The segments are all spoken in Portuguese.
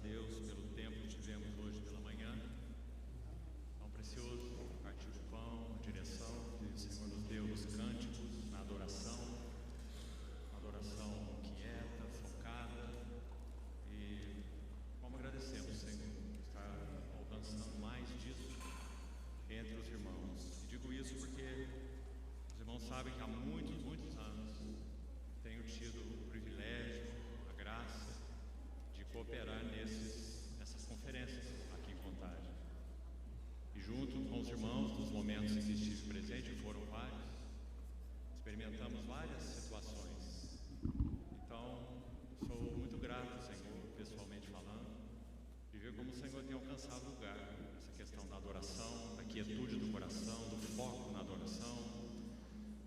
Deus pelo tempo que tivemos hoje pela manhã, tão precioso, partir do pão, a direção que o Senhor nos deu nos cânticos, na adoração, uma adoração quieta, focada, e como agradecemos, Senhor, por estar alcançando mais disso entre os irmãos. E digo isso porque os irmãos sabem que há muitos anos tenho tido o privilégio, a graça de cooperar nessas conferências aqui em Contagem. E junto com os irmãos, nos momentos em que estive presente, foram vários, experimentamos várias situações. Então, sou muito grato, Senhor, pessoalmente falando, de ver como o Senhor tem alcançado lugar, essa questão da adoração, da quietude do coração, do foco na adoração.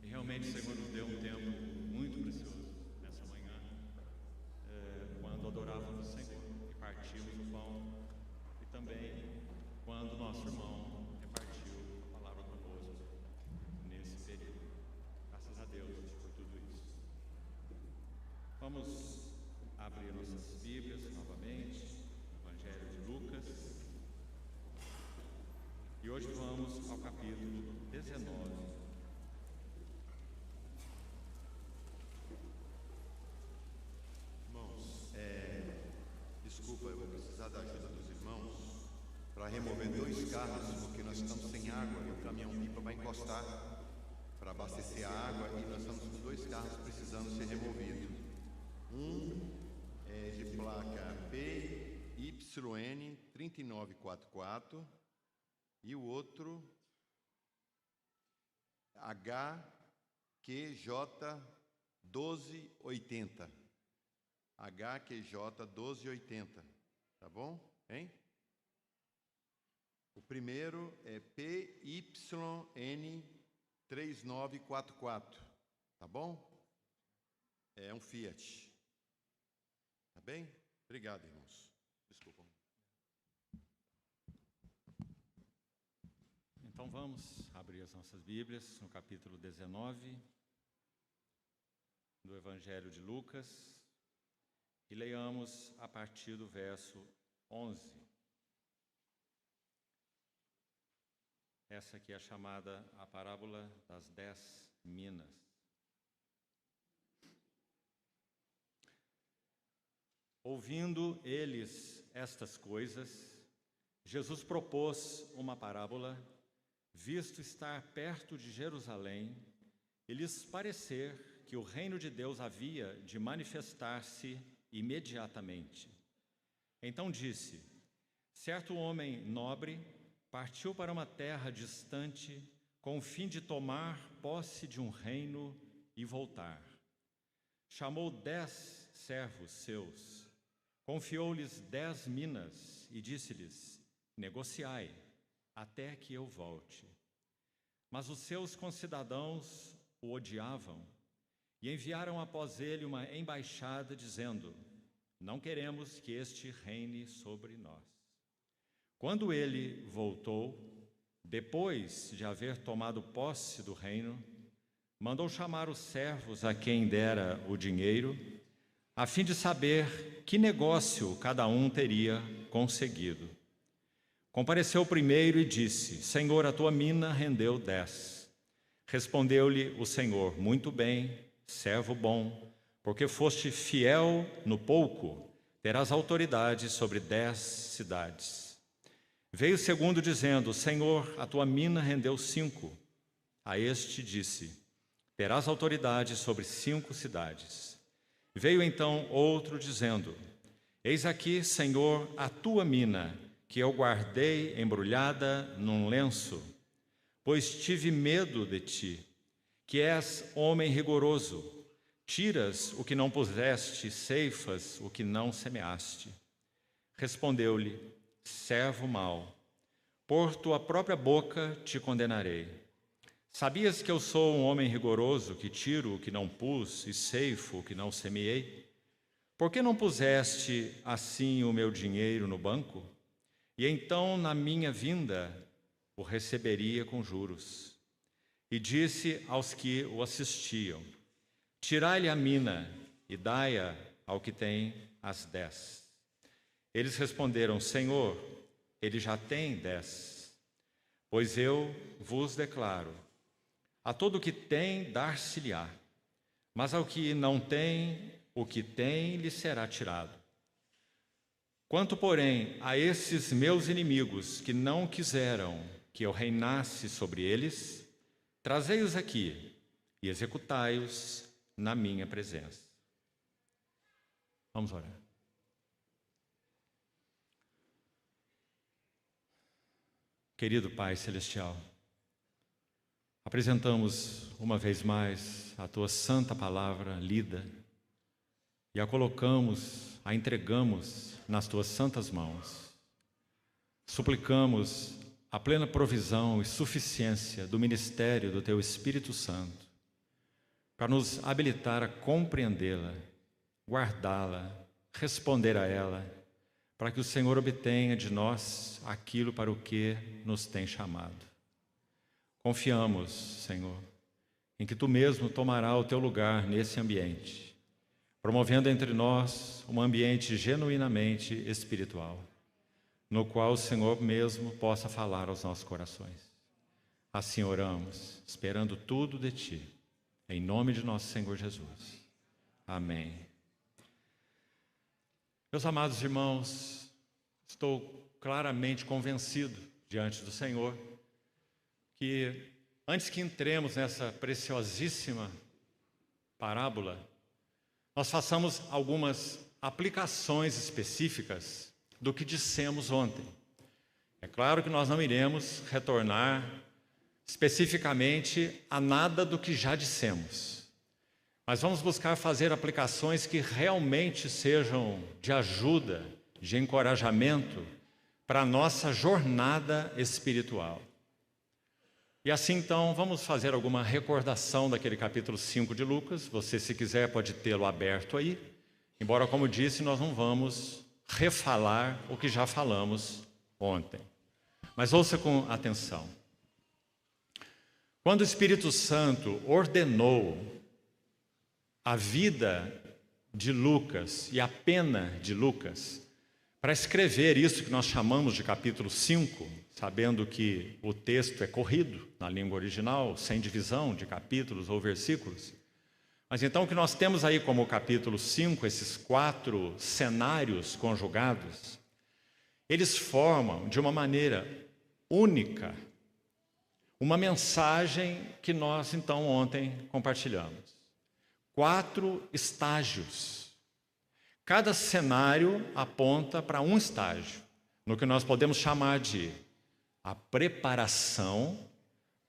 E realmente o Senhor nos deu um tempo muito precioso nessa manhã, quando adorávamos o Senhor e partimos o pão, e também quando nosso irmão repartiu a palavra conosco nesse período. Graças a Deus por tudo isso. Vamos abrir nossas Bíblias novamente, no Evangelho de Lucas, e hoje vamos ao capítulo 19. Irmãos, desculpa, eu vou precisar da ajuda dos irmãos para remover 2 carros, porque nós estamos sem água e o caminhão-pipa vai encostar para abastecer a água e nós estamos com 2 carros precisando ser removidos. Um é de placa PYN 3944 e o outro HQJ 1280. HQJ 1280, tá bom? Hein? O primeiro é PYN 3944, tá bom? É um Fiat. Tá bem? Obrigado, irmãos. Desculpa. Então vamos abrir as nossas Bíblias no capítulo 19 do Evangelho de Lucas e leiamos a partir do verso 11. Essa aqui é chamada a parábola das 10 minas. Ouvindo eles estas coisas, Jesus propôs uma parábola, visto estar perto de Jerusalém, e lhes parecer que o reino de Deus havia de manifestar-se imediatamente. Então disse: certo homem nobre partiu para uma terra distante com o fim de tomar posse de um reino e voltar. Chamou 10 servos seus, confiou-lhes 10 minas e disse-lhes: negociai, até que eu volte. Mas os seus concidadãos o odiavam e enviaram após ele uma embaixada dizendo: não queremos que este reine sobre nós. Quando ele voltou, depois de haver tomado posse do reino, mandou chamar os servos a quem dera o dinheiro, a fim de saber que negócio cada um teria conseguido. Compareceu o primeiro e disse: Senhor, a tua mina rendeu 10. Respondeu-lhe o Senhor: muito bem, servo bom, porque foste fiel no pouco, terás autoridade sobre 10 cidades. Veio o segundo dizendo: Senhor, a tua mina rendeu 5. A este disse: terás autoridade sobre 5 cidades. Veio então outro dizendo: eis aqui, Senhor, a tua mina, que eu guardei embrulhada num lenço, pois tive medo de ti, que és homem rigoroso. Tiras o que não puseste, ceifas o que não semeaste. Respondeu-lhe: servo mau, por tua própria boca te condenarei. Sabias que eu sou um homem rigoroso, que tiro o que não pus e ceifo o que não semeei? Por que não puseste assim o meu dinheiro no banco? E então, na minha vinda, o receberia com juros. E disse aos que o assistiam: tirai-lhe a mina e dai-a ao que tem as 10. Eles responderam: Senhor, ele já tem 10. Pois eu vos declaro, a todo o que tem, dar-se-lhe-á, mas ao que não tem, o que tem lhe será tirado. Quanto, porém, a esses meus inimigos que não quiseram que eu reinasse sobre eles, trazei-os aqui e executai-os na minha presença. Vamos orar. Querido Pai Celestial, apresentamos uma vez mais a Tua santa palavra lida e a colocamos, a entregamos nas Tuas santas mãos. Suplicamos a plena provisão e suficiência do ministério do Teu Espírito Santo para nos habilitar a compreendê-la, guardá-la, responder a ela, para que o Senhor obtenha de nós aquilo para o que nos tem chamado. Confiamos, Senhor, em que Tu mesmo tomará o Teu lugar nesse ambiente, promovendo entre nós um ambiente genuinamente espiritual, no qual o Senhor mesmo possa falar aos nossos corações. Assim oramos, esperando tudo de Ti, em nome de nosso Senhor Jesus. Amém. Meus amados irmãos, estou claramente convencido diante do Senhor que antes que entremos nessa preciosíssima parábola, nós façamos algumas aplicações específicas do que dissemos ontem. É claro que nós não iremos retornar especificamente a nada do que já dissemos, mas vamos buscar fazer aplicações que realmente sejam de ajuda, de encorajamento para a nossa jornada espiritual. E assim, então, vamos fazer alguma recordação daquele capítulo 5 de Lucas. Você, se quiser, pode tê-lo aberto aí. Embora, como disse, nós não vamos refalar o que já falamos ontem. Mas ouça com atenção. Quando o Espírito Santo ordenou a vida de Lucas e a pena de Lucas para escrever isso que nós chamamos de capítulo 5, sabendo que o texto é corrido na língua original, sem divisão de capítulos ou versículos. Mas então o que nós temos aí como capítulo 5, esses 4 cenários conjugados, eles formam de uma maneira única uma mensagem que nós então ontem compartilhamos. 4 estágios. Cada cenário aponta para um estágio, no que nós podemos chamar de a preparação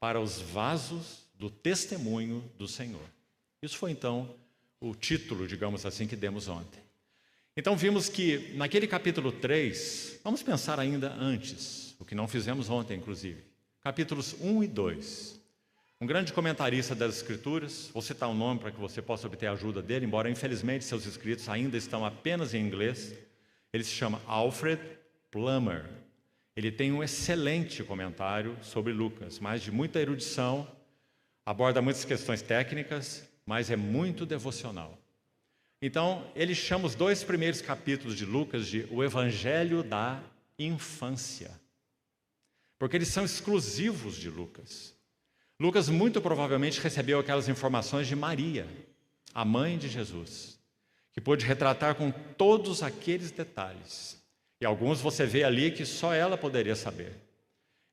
para os vasos do testemunho do Senhor. Isso foi então o título, digamos assim, que demos ontem. Então vimos que naquele capítulo 3, vamos pensar ainda antes, o que não fizemos ontem inclusive, capítulos 1 e 2. Um grande comentarista das Escrituras, vou citar um nome para que você possa obter a ajuda dele, embora infelizmente seus escritos ainda estão apenas em inglês. Ele se chama Alfred Plummer. Ele tem um excelente comentário sobre Lucas, mas de muita erudição, aborda muitas questões técnicas, mas é muito devocional. Então, ele chama os 2 primeiros capítulos de Lucas de o Evangelho da Infância, porque eles são exclusivos de Lucas. Lucas muito provavelmente recebeu aquelas informações de Maria, a mãe de Jesus, que pôde retratar com todos aqueles detalhes. E alguns você vê ali que só ela poderia saber.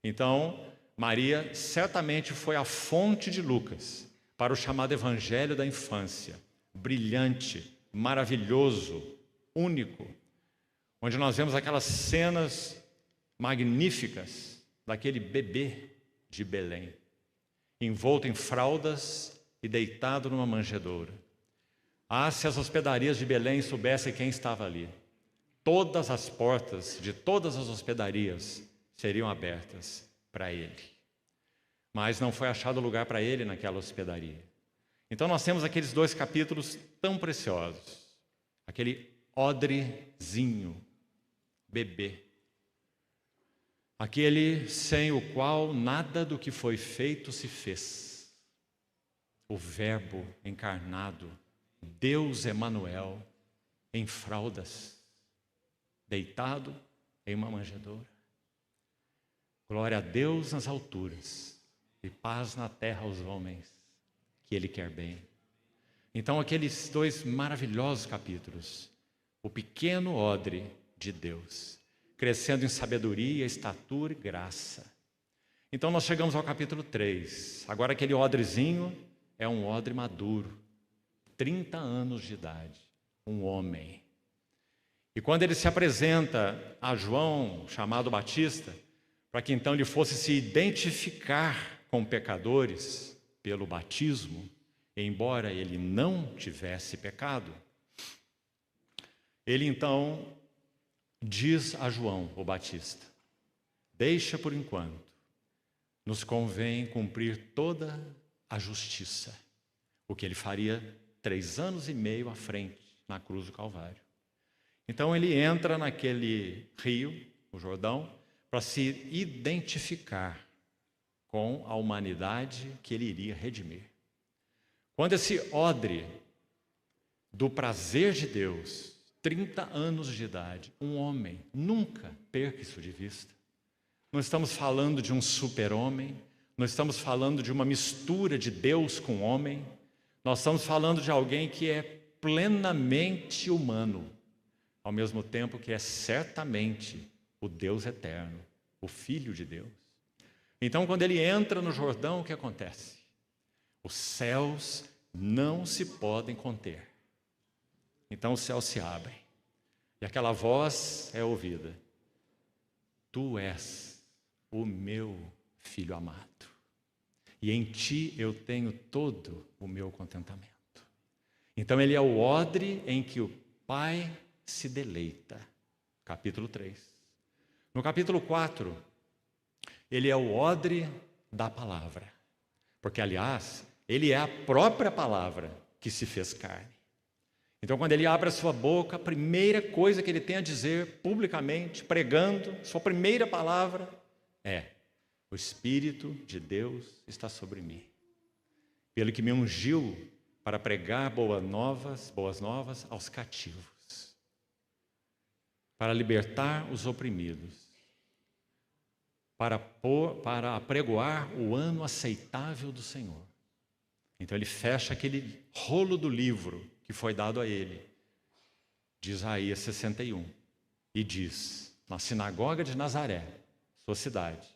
Então, Maria certamente foi a fonte de Lucas para o chamado Evangelho da Infância, brilhante, maravilhoso, único, onde nós vemos aquelas cenas magníficas daquele bebê de Belém, envolto em fraldas e deitado numa manjedoura. Ah, se as hospedarias de Belém soubessem quem estava ali, todas as portas de todas as hospedarias seriam abertas para ele. Mas não foi achado lugar para ele naquela hospedaria. Então nós temos aqueles 2 capítulos tão preciosos, aquele odrezinho, bebê, aquele sem o qual nada do que foi feito se fez. O Verbo encarnado, Deus Emanuel, em fraldas. deitado em uma manjedoura. Glória a Deus nas alturas e paz na terra aos homens que Ele quer bem. Então, aqueles 2 maravilhosos capítulos, o pequeno odre de Deus, crescendo em sabedoria, estatura e graça. Então, nós chegamos ao capítulo 3. Agora, aquele odrezinho é um odre maduro, 30 anos de idade, um homem. E quando ele se apresenta a João, chamado Batista, para que então ele fosse se identificar com pecadores pelo batismo, embora ele não tivesse pecado, ele então diz a João, o Batista: deixa por enquanto, nos convém cumprir toda a justiça, o que ele faria 3 anos e meio à frente, na cruz do Calvário. Então ele entra naquele rio, o Jordão, para se identificar com a humanidade que ele iria redimir. Quando esse odre do prazer de Deus, 30 anos de idade, um homem, nunca perca isso de vista. Não estamos falando de um super-homem, não estamos falando de uma mistura de Deus com homem, nós estamos falando de alguém que é plenamente humano, ao mesmo tempo que é certamente o Deus eterno, o Filho de Deus. Então, quando ele entra no Jordão, o que acontece? Os céus não se podem conter. Então, os céus se abrem. E aquela voz é ouvida: tu és o meu Filho amado. E em ti eu tenho todo o meu contentamento. Então, ele é o odre em que o Pai se deleita. Capítulo 3. No capítulo 4, ele é o odre da palavra. Porque, aliás, ele é a própria palavra que se fez carne. Então, quando ele abre a sua boca, a primeira coisa que ele tem a dizer publicamente, pregando, sua primeira palavra é: o Espírito de Deus está sobre mim, pelo que me ungiu para pregar boas novas aos cativos, para libertar os oprimidos, para apregoar o ano aceitável do Senhor. Então ele fecha aquele rolo do livro que foi dado a ele, de Isaías 61, e diz: na sinagoga de Nazaré, sua cidade,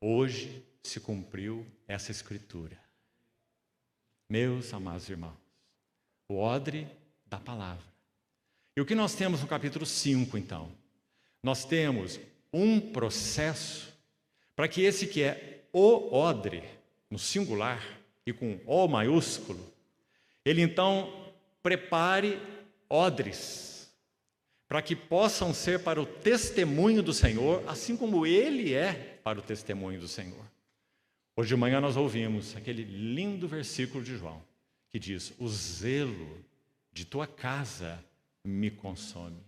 hoje se cumpriu essa escritura. Meus amados irmãos, o odre da palavra. E o que nós temos no capítulo 5, então? Nós temos um processo para que esse que é o odre, no singular e com O maiúsculo, ele então prepare odres para que possam ser para o testemunho do Senhor, assim como ele é para o testemunho do Senhor. Hoje de manhã nós ouvimos aquele lindo versículo de João, que diz: o zelo de tua casa me consome.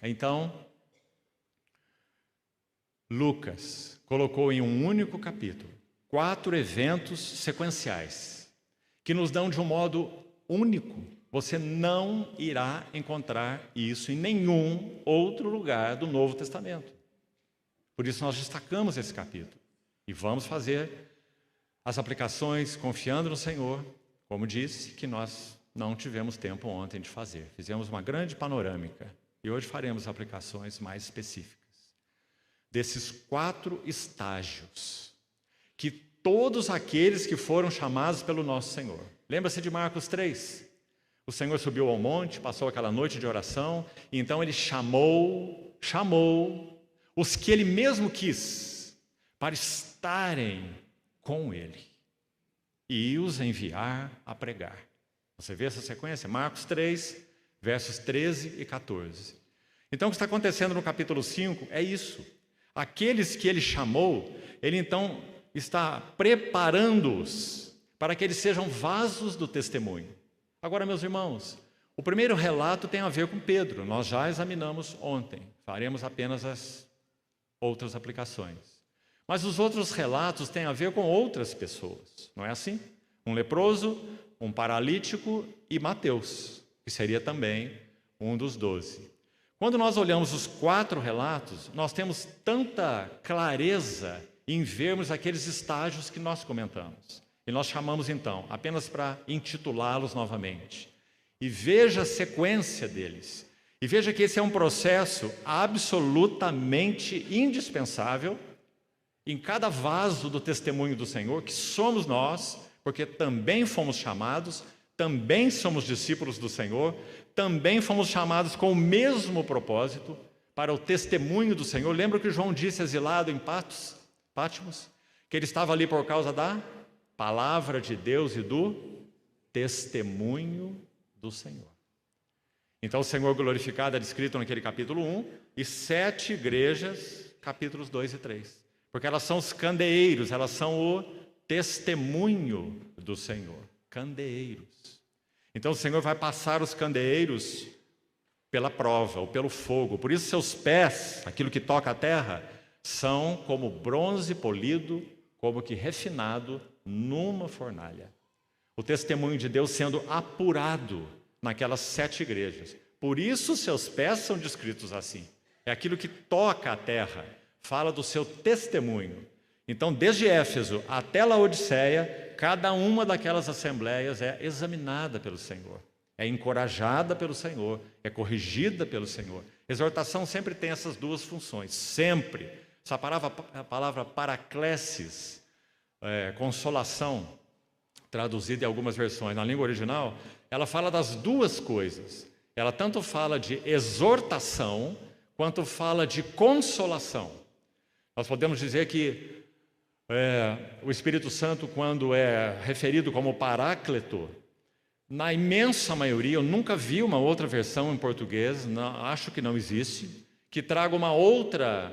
Então, Lucas colocou em um único capítulo 4 eventos sequenciais, que nos dão de um modo único. Você não irá encontrar isso em nenhum outro lugar do Novo Testamento. Por isso nós destacamos esse capítulo. E vamos fazer as aplicações confiando no Senhor, como disse, que nós não tivemos tempo ontem de fazer. Fizemos uma grande panorâmica e hoje faremos aplicações mais específicas. Desses 4 estágios, que todos aqueles que foram chamados pelo nosso Senhor. Lembra-se de Marcos 3? O Senhor subiu ao monte, passou aquela noite de oração, e então ele chamou os que ele mesmo quis, para estarem com ele e os enviar a pregar. Você vê essa sequência? Marcos 3, versos 13 e 14. Então, o que está acontecendo no capítulo 5 é isso. Aqueles que ele chamou, ele então está preparando-os para que eles sejam vasos do testemunho. Agora, meus irmãos, o primeiro relato tem a ver com Pedro. Nós já examinamos ontem. Faremos apenas as outras aplicações. Mas os outros relatos têm a ver com outras pessoas, não é assim? Um leproso, um paralítico e Mateus, que seria também um dos 12. Quando nós olhamos os 4 relatos, nós temos tanta clareza em vermos aqueles estágios que nós comentamos. E nós chamamos então, apenas para intitulá-los novamente. E veja a sequência deles. E veja que esse é um processo absolutamente indispensável em cada vaso do testemunho do Senhor, que somos nós, porque também fomos chamados, também somos discípulos do Senhor, também fomos chamados com o mesmo propósito para o testemunho do Senhor. Lembra que João disse, exilado em Patmos, que ele estava ali por causa da palavra de Deus e do testemunho do Senhor. Então o Senhor glorificado é descrito naquele capítulo 1 e 7 igrejas, capítulos 2 e 3. Porque elas são os candeeiros, elas são o testemunho do Senhor. Candeeiros. Então o Senhor vai passar os candeeiros pela prova, ou pelo fogo. Por isso seus pés, aquilo que toca a terra, são como bronze polido, como que refinado numa fornalha. O testemunho de Deus sendo apurado naquelas 7 igrejas. Por isso seus pés são descritos assim. É aquilo que toca a terra, fala do seu testemunho. Então, desde Éfeso até Laodiceia, cada uma daquelas assembleias é examinada pelo Senhor, é encorajada pelo Senhor, é corrigida pelo Senhor. Exortação sempre tem essas 2 funções, sempre. Essa palavra paraklesis, consolação, traduzida em algumas versões, na língua original, ela fala das 2 coisas. Ela tanto fala de exortação, quanto fala de consolação. Nós podemos dizer que o Espírito Santo, quando é referido como Paráclito, na imensa maioria, eu nunca vi uma outra versão em português, acho que não existe, que traga uma outra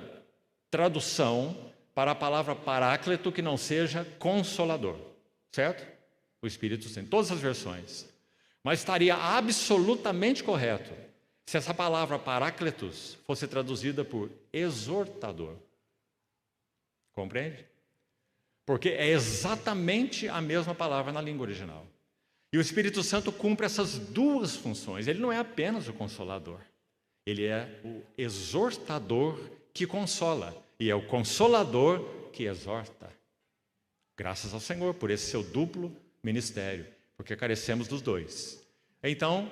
tradução para a palavra Paráclito que não seja consolador, certo? O Espírito Santo, todas as versões. Mas estaria absolutamente correto se essa palavra Paráclitos fosse traduzida por exortador. Compreende? Porque é exatamente a mesma palavra na língua original. E o Espírito Santo cumpre essas 2 funções. Ele não é apenas o consolador. Ele é o exortador que consola. E é o consolador que exorta. Graças ao Senhor por esse seu duplo ministério. Porque carecemos dos 2. Então,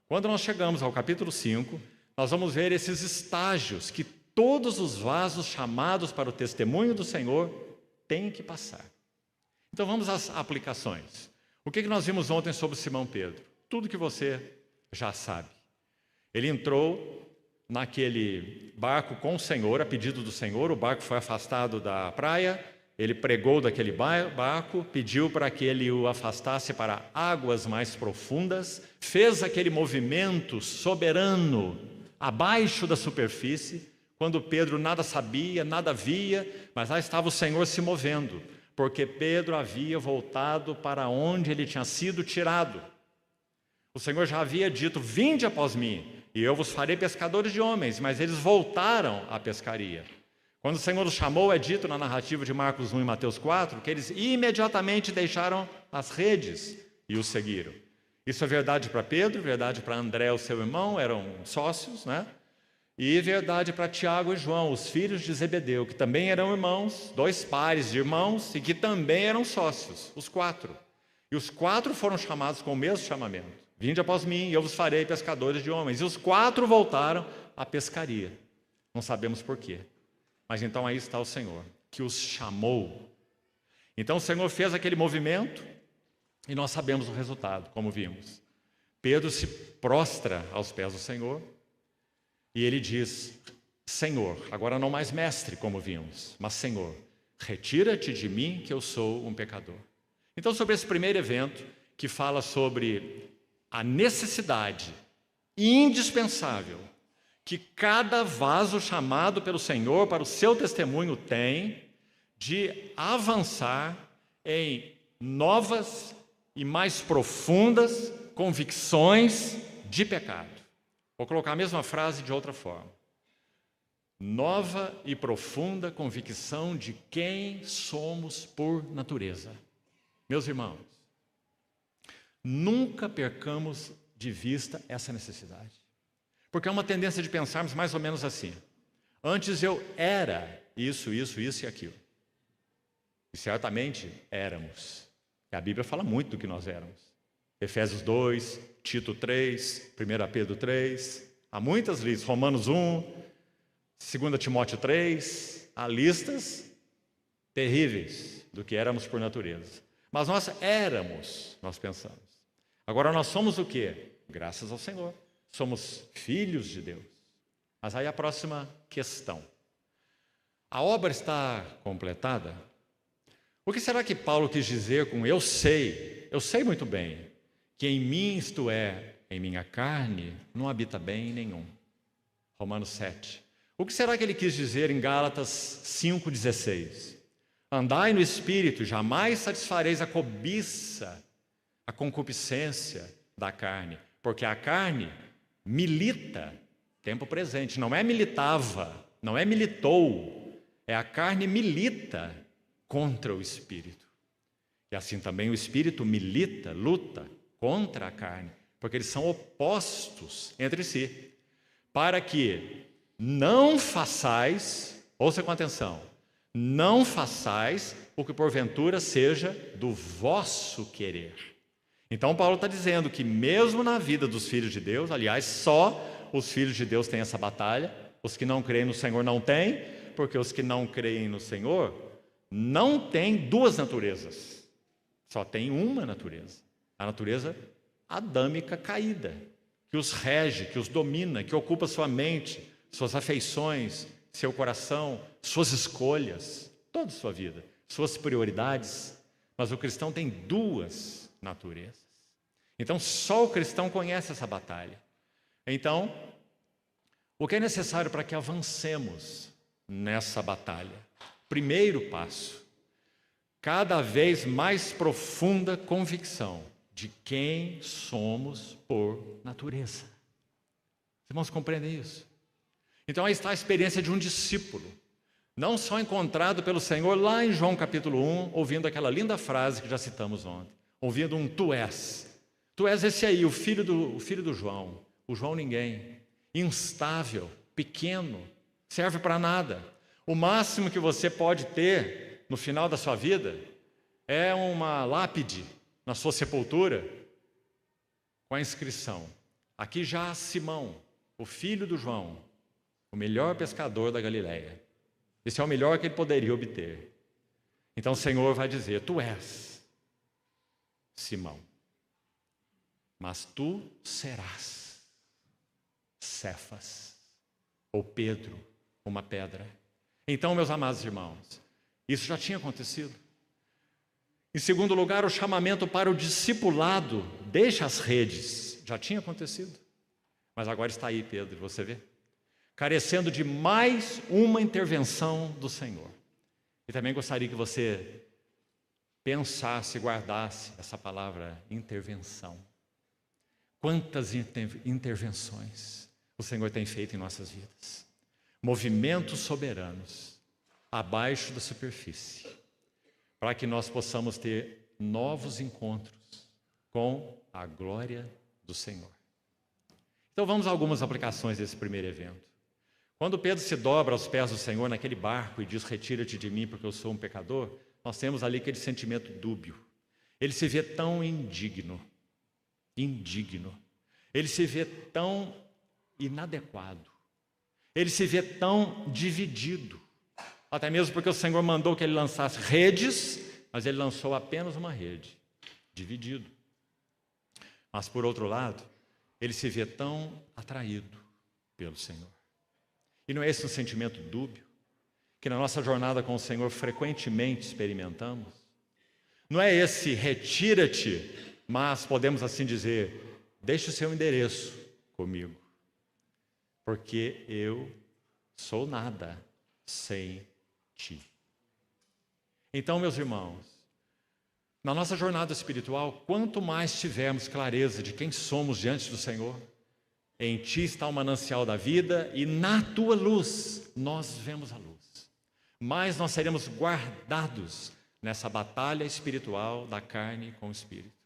quando nós chegamos ao capítulo 5, nós vamos ver esses estágios que todos os vasos chamados para o testemunho do Senhor têm que passar. Então vamos às aplicações. O que nós vimos ontem sobre Simão Pedro? Tudo que você já sabe. Ele entrou naquele barco com o Senhor, a pedido do Senhor, o barco foi afastado da praia, ele pregou daquele barco, pediu para que ele o afastasse para águas mais profundas, fez aquele movimento soberano abaixo da superfície, quando Pedro nada sabia, nada via, mas lá estava o Senhor se movendo, porque Pedro havia voltado para onde ele tinha sido tirado. O Senhor já havia dito, vinde após mim, e eu vos farei pescadores de homens, mas eles voltaram à pescaria. Quando o Senhor os chamou, é dito na narrativa de Marcos 1 e Mateus 4, que eles imediatamente deixaram as redes e o seguiram. Isso é verdade para Pedro, verdade para André, o seu irmão, eram sócios, né? E verdade para Tiago e João, os filhos de Zebedeu, que também eram irmãos, 2 pares de irmãos, e que também eram sócios, os 4. E os 4 foram chamados com o mesmo chamamento. Vinde após mim, e eu vos farei pescadores de homens. E os 4 voltaram à pescaria. Não sabemos por quê. Mas então aí está o Senhor, que os chamou. Então o Senhor fez aquele movimento, e nós sabemos o resultado, como vimos. Pedro se prostra aos pés do Senhor, e ele diz, Senhor, agora não mais mestre, como vimos, mas Senhor, retira-te de mim que eu sou um pecador. Então, sobre esse primeiro evento, que fala sobre a necessidade indispensável que cada vaso chamado pelo Senhor para o seu testemunho tem de avançar em novas e mais profundas convicções de pecado. Vou colocar a mesma frase de outra forma. Nova e profunda convicção de quem somos por natureza. Meus irmãos, nunca percamos de vista essa necessidade. Porque é uma tendência de pensarmos mais ou menos assim: antes eu era isso e aquilo. E certamente éramos. E a Bíblia fala muito do que nós éramos. Efésios 2, Tito 3, 1 Pedro 3, há muitas listas, Romanos 1, 2 Timóteo 3, há listas terríveis do que éramos por natureza. Mas nós éramos, nós pensamos. Agora nós somos o quê? Graças ao Senhor. Somos filhos de Deus. Mas aí a próxima questão. A obra está completada? O que será que Paulo quis dizer com eu sei muito bem, que em mim, isto é, em minha carne, não habita bem nenhum? Romanos 7. O que será que ele quis dizer em Gálatas 5,16? Andai no Espírito, jamais satisfareis a cobiça, a concupiscência da carne, porque a carne milita, tempo presente, não é militava, não é militou, é a carne milita contra o Espírito. E assim também o Espírito milita, luta contra a carne, porque eles são opostos entre si, para que não façais, ouça com atenção, não façais o que porventura seja do vosso querer. Então Paulo está dizendo que mesmo na vida dos filhos de Deus, aliás, só os filhos de Deus têm essa batalha, os que não creem no Senhor não têm, porque os que não creem no Senhor não têm duas naturezas, só tem uma natureza, a natureza adâmica caída, que os rege, que os domina, que ocupa sua mente, suas afeições, seu coração, suas escolhas, toda a sua vida, suas prioridades. Mas o cristão tem duas naturezas. Então, só o cristão conhece essa batalha. Então, o que é necessário para que avancemos nessa batalha? Primeiro passo, cada vez mais profunda convicção de quem somos por natureza. Os irmãos compreendem isso? Então aí está a experiência de um discípulo, não só encontrado pelo Senhor lá em João capítulo 1, ouvindo aquela linda frase que já citamos ontem, ouvindo um tu és esse aí, o filho do João, o João ninguém, instável, pequeno, serve para nada. O máximo que você pode ter no final da sua vida é uma lápide na sua sepultura com a inscrição: aqui já Simão, o filho do João, o melhor pescador da Galileia. Esse é o melhor que ele poderia obter. Então o Senhor vai dizer: tu és Simão, mas tu serás Cefas, ou Pedro, uma pedra. Então, meus amados irmãos, isso já tinha acontecido. Em segundo lugar, o chamamento para o discipulado, deixa as redes, já tinha acontecido. Mas agora está aí Pedro, você vê? Carecendo de mais uma intervenção do Senhor. E também gostaria que você pensasse, guardasse essa palavra intervenção. Quantas intervenções o Senhor tem feito em nossas vidas. Movimentos soberanos, abaixo da superfície, para que nós possamos ter novos encontros com a glória do Senhor. Então vamos a algumas aplicações desse primeiro evento. Quando Pedro se dobra aos pés do Senhor naquele barco e diz: retira-te de mim porque eu sou um pecador, nós temos ali aquele sentimento dúbio. Ele se vê tão indigno. Ele se vê tão inadequado. Ele se vê tão dividido. Até mesmo porque o Senhor mandou que ele lançasse redes, mas ele lançou apenas uma rede, dividido. Mas, por outro lado, ele se vê tão atraído pelo Senhor. E não é esse um sentimento dúbio que na nossa jornada com o Senhor frequentemente experimentamos? Não é esse retira-te, mas podemos assim dizer: deixe o seu endereço comigo, porque eu sou nada sem ti. Então, meus irmãos, na nossa jornada espiritual, quanto mais tivermos clareza de quem somos diante do Senhor, em ti está o manancial da vida e na tua luz nós vemos a luz, mais nós seremos guardados nessa batalha espiritual da carne com o Espírito.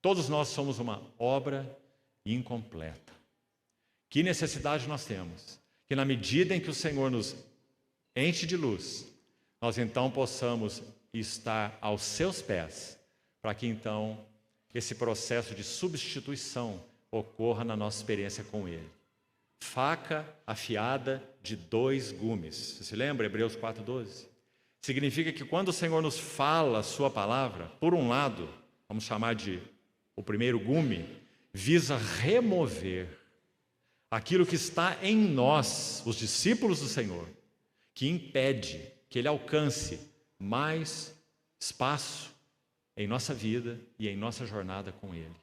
Todos nós somos uma obra incompleta, Que necessidade nós temos? Que na medida em que o Senhor nos enche de luz, nós então possamos estar aos seus pés, para que então esse processo de substituição ocorra na nossa experiência com Ele. Faca afiada de 2 gumes. Você se lembra? Hebreus 4:12. Significa que quando o Senhor nos fala a sua palavra, por um lado, vamos chamar de o primeiro gume, visa remover aquilo que está em nós, os discípulos do Senhor, que impede que Ele alcance mais espaço em nossa vida e em nossa jornada com Ele.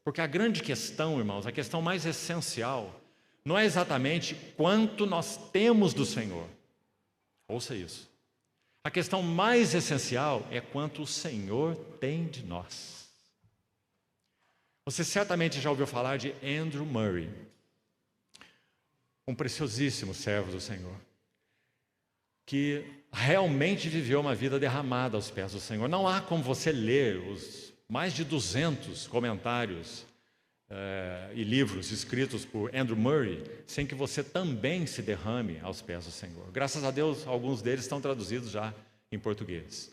Porque a grande questão, irmãos, a questão mais essencial, não é exatamente quanto nós temos do Senhor. Ouça isso. A questão mais essencial é quanto o Senhor tem de nós. Você certamente já ouviu falar de Andrew Murray, um preciosíssimo servo do Senhor, que realmente viveu uma vida derramada aos pés do Senhor. Não há como você ler os mais de 200 comentários e livros escritos por Andrew Murray sem que você também se derrame aos pés do Senhor. Graças a Deus, alguns deles estão traduzidos já em português.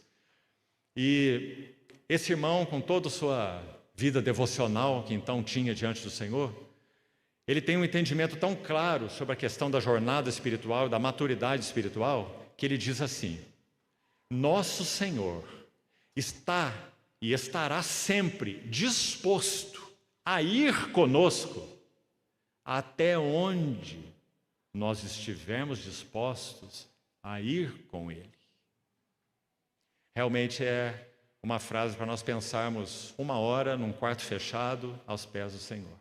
E esse irmão, com toda a sua vida devocional que então tinha diante do Senhor, ele tem um entendimento tão claro sobre a questão da jornada espiritual, da maturidade espiritual, que ele diz assim: nosso Senhor está e estará sempre disposto a ir conosco até onde nós estivermos dispostos a ir com Ele. Realmente é uma frase para nós pensarmos 1 hora num quarto fechado aos pés do Senhor.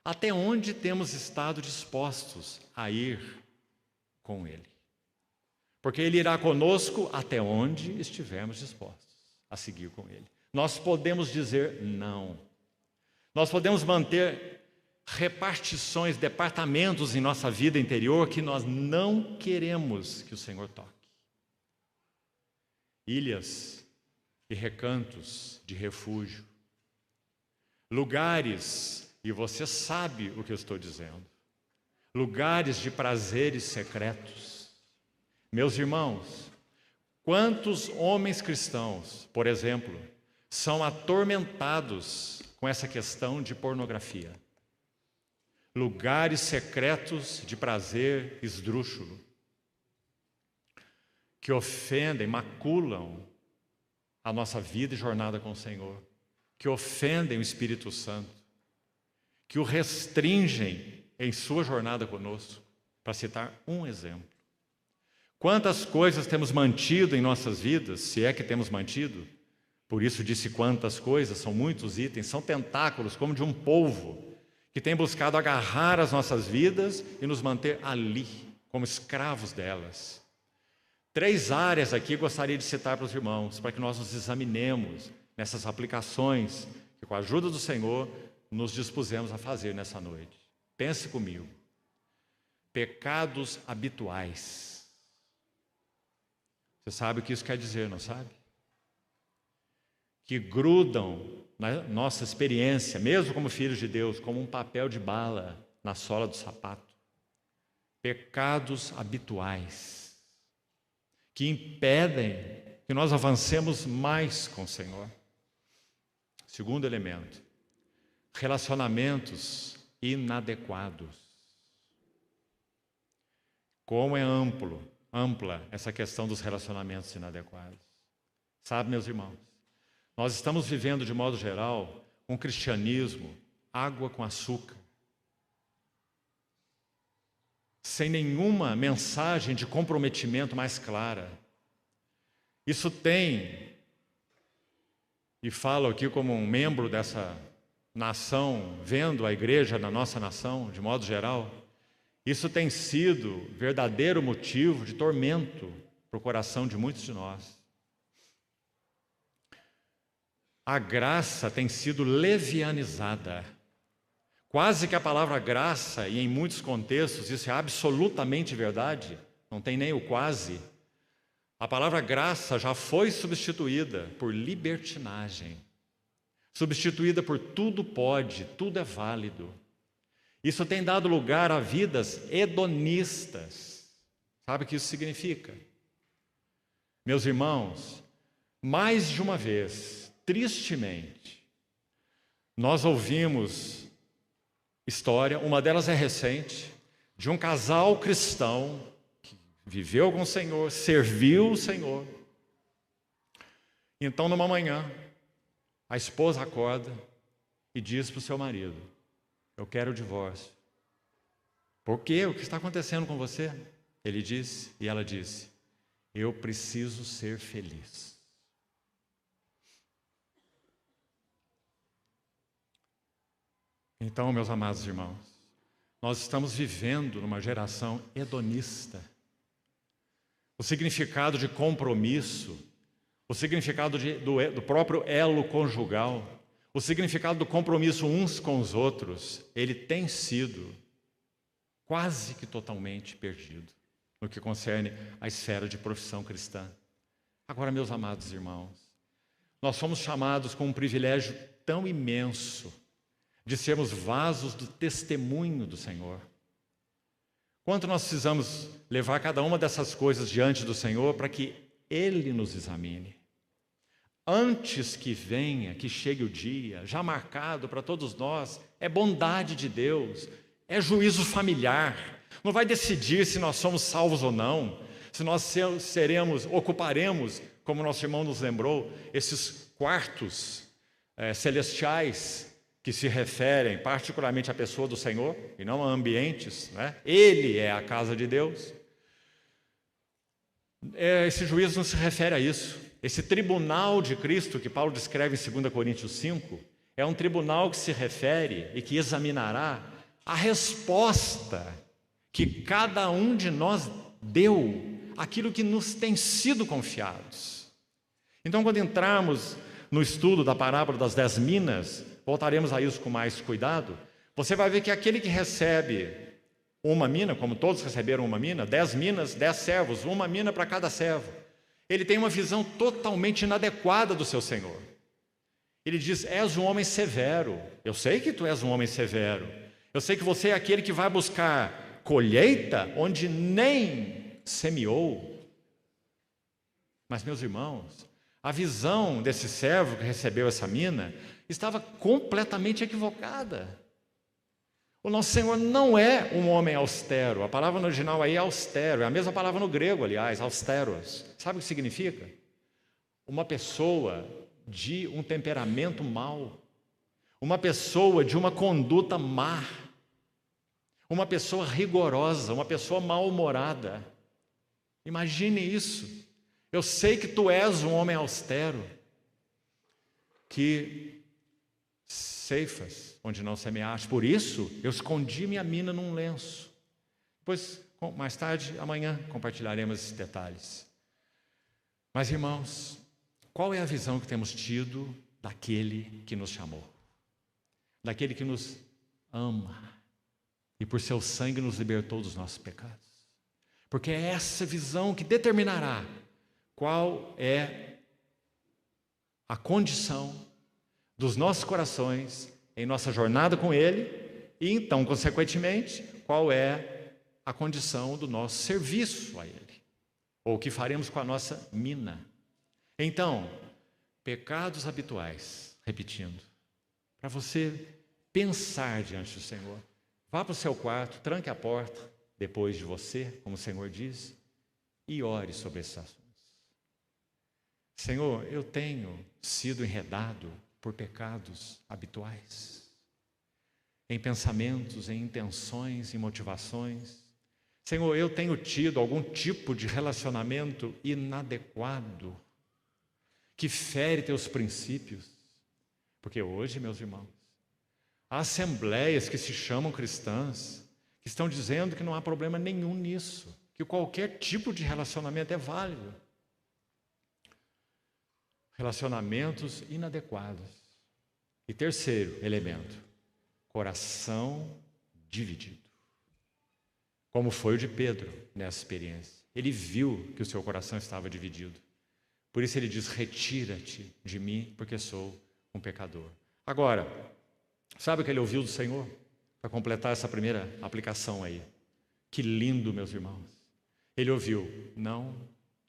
Até onde temos estado dispostos a ir com Ele? Porque Ele irá conosco até onde estivermos dispostos a seguir com Ele. Nós podemos dizer não. Nós podemos manter repartições, departamentos em nossa vida interior que nós não queremos que o Senhor toque. Ilhas e recantos de refúgio. Lugares, e você sabe o que eu estou dizendo, lugares de prazeres secretos. Meus irmãos, quantos homens cristãos, por exemplo, são atormentados com essa questão de pornografia? Lugares secretos de prazer esdrúxulo, que ofendem, maculam a nossa vida e jornada com o Senhor, que ofendem o Espírito Santo, que o restringem em sua jornada conosco, para citar um exemplo. Quantas coisas temos mantido em nossas vidas, se é que temos mantido? Por isso disse quantas coisas, são muitos itens, são tentáculos como de um polvo, que tem buscado agarrar as nossas vidas e nos manter ali, como escravos delas. 3 áreas aqui gostaria de citar para os irmãos, para que nós nos examinemos nessas aplicações que, com a ajuda do Senhor, nos dispusemos a fazer nessa noite. Pense comigo. Pecados habituais. Você sabe o que isso quer dizer, não sabe? Que grudam na nossa experiência, mesmo como filhos de Deus, como um papel de bala na sola do sapato. Pecados habituais que impedem que nós avancemos mais com o Senhor. Segundo elemento, relacionamentos inadequados. Como é ampla essa questão dos relacionamentos inadequados. Sabe, meus irmãos, nós estamos vivendo, de modo geral, um cristianismo água com açúcar, sem nenhuma mensagem de comprometimento mais clara. Isso tem, e falo aqui como um membro dessa nação, vendo a igreja na nossa nação, de modo geral, isso tem sido verdadeiro motivo de tormento para o coração de muitos de nós. A graça tem sido levianizada. Quase que a palavra graça, e em muitos contextos isso é absolutamente verdade, não tem nem o quase. A palavra graça já foi substituída por libertinagem, substituída por tudo pode, tudo é válido. Isso tem dado lugar a vidas hedonistas. Sabe o que isso significa? Meus irmãos, mais de uma vez, tristemente, nós ouvimos história, uma delas é recente, de um casal cristão que viveu com o Senhor, serviu o Senhor. Então, numa manhã, a esposa acorda e diz para o seu marido: eu quero o divórcio. Por quê? O que está acontecendo com você? Ele disse, e ela disse: eu preciso ser feliz. Então, meus amados irmãos, nós estamos vivendo numa geração hedonista. O significado de compromisso, o significado do próprio elo conjugal, o significado do compromisso uns com os outros, ele tem sido quase que totalmente perdido no que concerne a esfera de profissão cristã. Agora, meus amados irmãos, nós somos chamados com um privilégio tão imenso de sermos vasos do testemunho do Senhor. Quanto nós precisamos levar cada uma dessas coisas diante do Senhor para que Ele nos examine. Antes que venha, que chegue o dia, já marcado para todos nós, é bondade de Deus, é juízo familiar. Não vai decidir se nós somos salvos ou não, se nós ocuparemos, como nosso irmão nos lembrou, esses quartos celestiais que se referem particularmente à pessoa do Senhor, e não a ambientes, né? Ele é a casa de Deus. Esse juízo não se refere a isso. Esse tribunal de Cristo, que Paulo descreve em 2 Coríntios 5, é um tribunal que se refere e que examinará a resposta que cada um de nós deu àquilo que nos tem sido confiados. Então, quando entrarmos no estudo da parábola das 10 minas, voltaremos a isso com mais cuidado, você vai ver que aquele que recebe uma mina, como todos receberam uma mina, 10 minas, 10 servos, uma mina para cada servo, ele tem uma visão totalmente inadequada do seu Senhor. Ele diz: és um homem severo. Eu sei que tu és um homem severo. Eu sei que você é aquele que vai buscar colheita onde nem semeou. Mas, meus irmãos, a visão desse servo que recebeu essa mina estava completamente equivocada. O nosso Senhor não é um homem austero. A palavra no original aí é austero, é a mesma palavra no grego, aliás, austeros. Sabe o que significa? Uma pessoa de um temperamento mau, uma pessoa de uma conduta má, uma pessoa rigorosa, uma pessoa mal-humorada. Imagine isso. Eu sei que tu és um homem austero, que ceifas onde não semeaste. Por isso, eu escondi minha mina num lenço. Depois, mais tarde, amanhã, compartilharemos esses detalhes. Mas, irmãos, qual é a visão que temos tido daquele que nos chamou? Daquele que nos ama e por seu sangue nos libertou dos nossos pecados? Porque é essa visão que determinará qual é a condição dos nossos corações em nossa jornada com Ele e, então, consequentemente, qual é a condição do nosso serviço a Ele, ou o que faremos com a nossa mina. Então, pecados habituais, repetindo, para você pensar diante do Senhor. Vá para o seu quarto, tranque a porta depois de você, como o Senhor diz, e ore sobre esses assuntos. Senhor, eu tenho sido enredado por pecados habituais, em pensamentos, em intenções, em motivações. Senhor, eu tenho tido algum tipo de relacionamento inadequado, que fere teus princípios. Porque hoje, meus irmãos, há assembleias que se chamam cristãs, que estão dizendo que não há problema nenhum nisso, que qualquer tipo de relacionamento é válido. Relacionamentos inadequados. E terceiro elemento, coração dividido. Como foi o de Pedro nessa experiência. Ele viu que o seu coração estava dividido. Por isso ele diz: retira-te de mim, porque sou um pecador. Agora, sabe o que ele ouviu do Senhor? para completar essa primeira aplicação aí. Que lindo, meus irmãos. Ele ouviu, não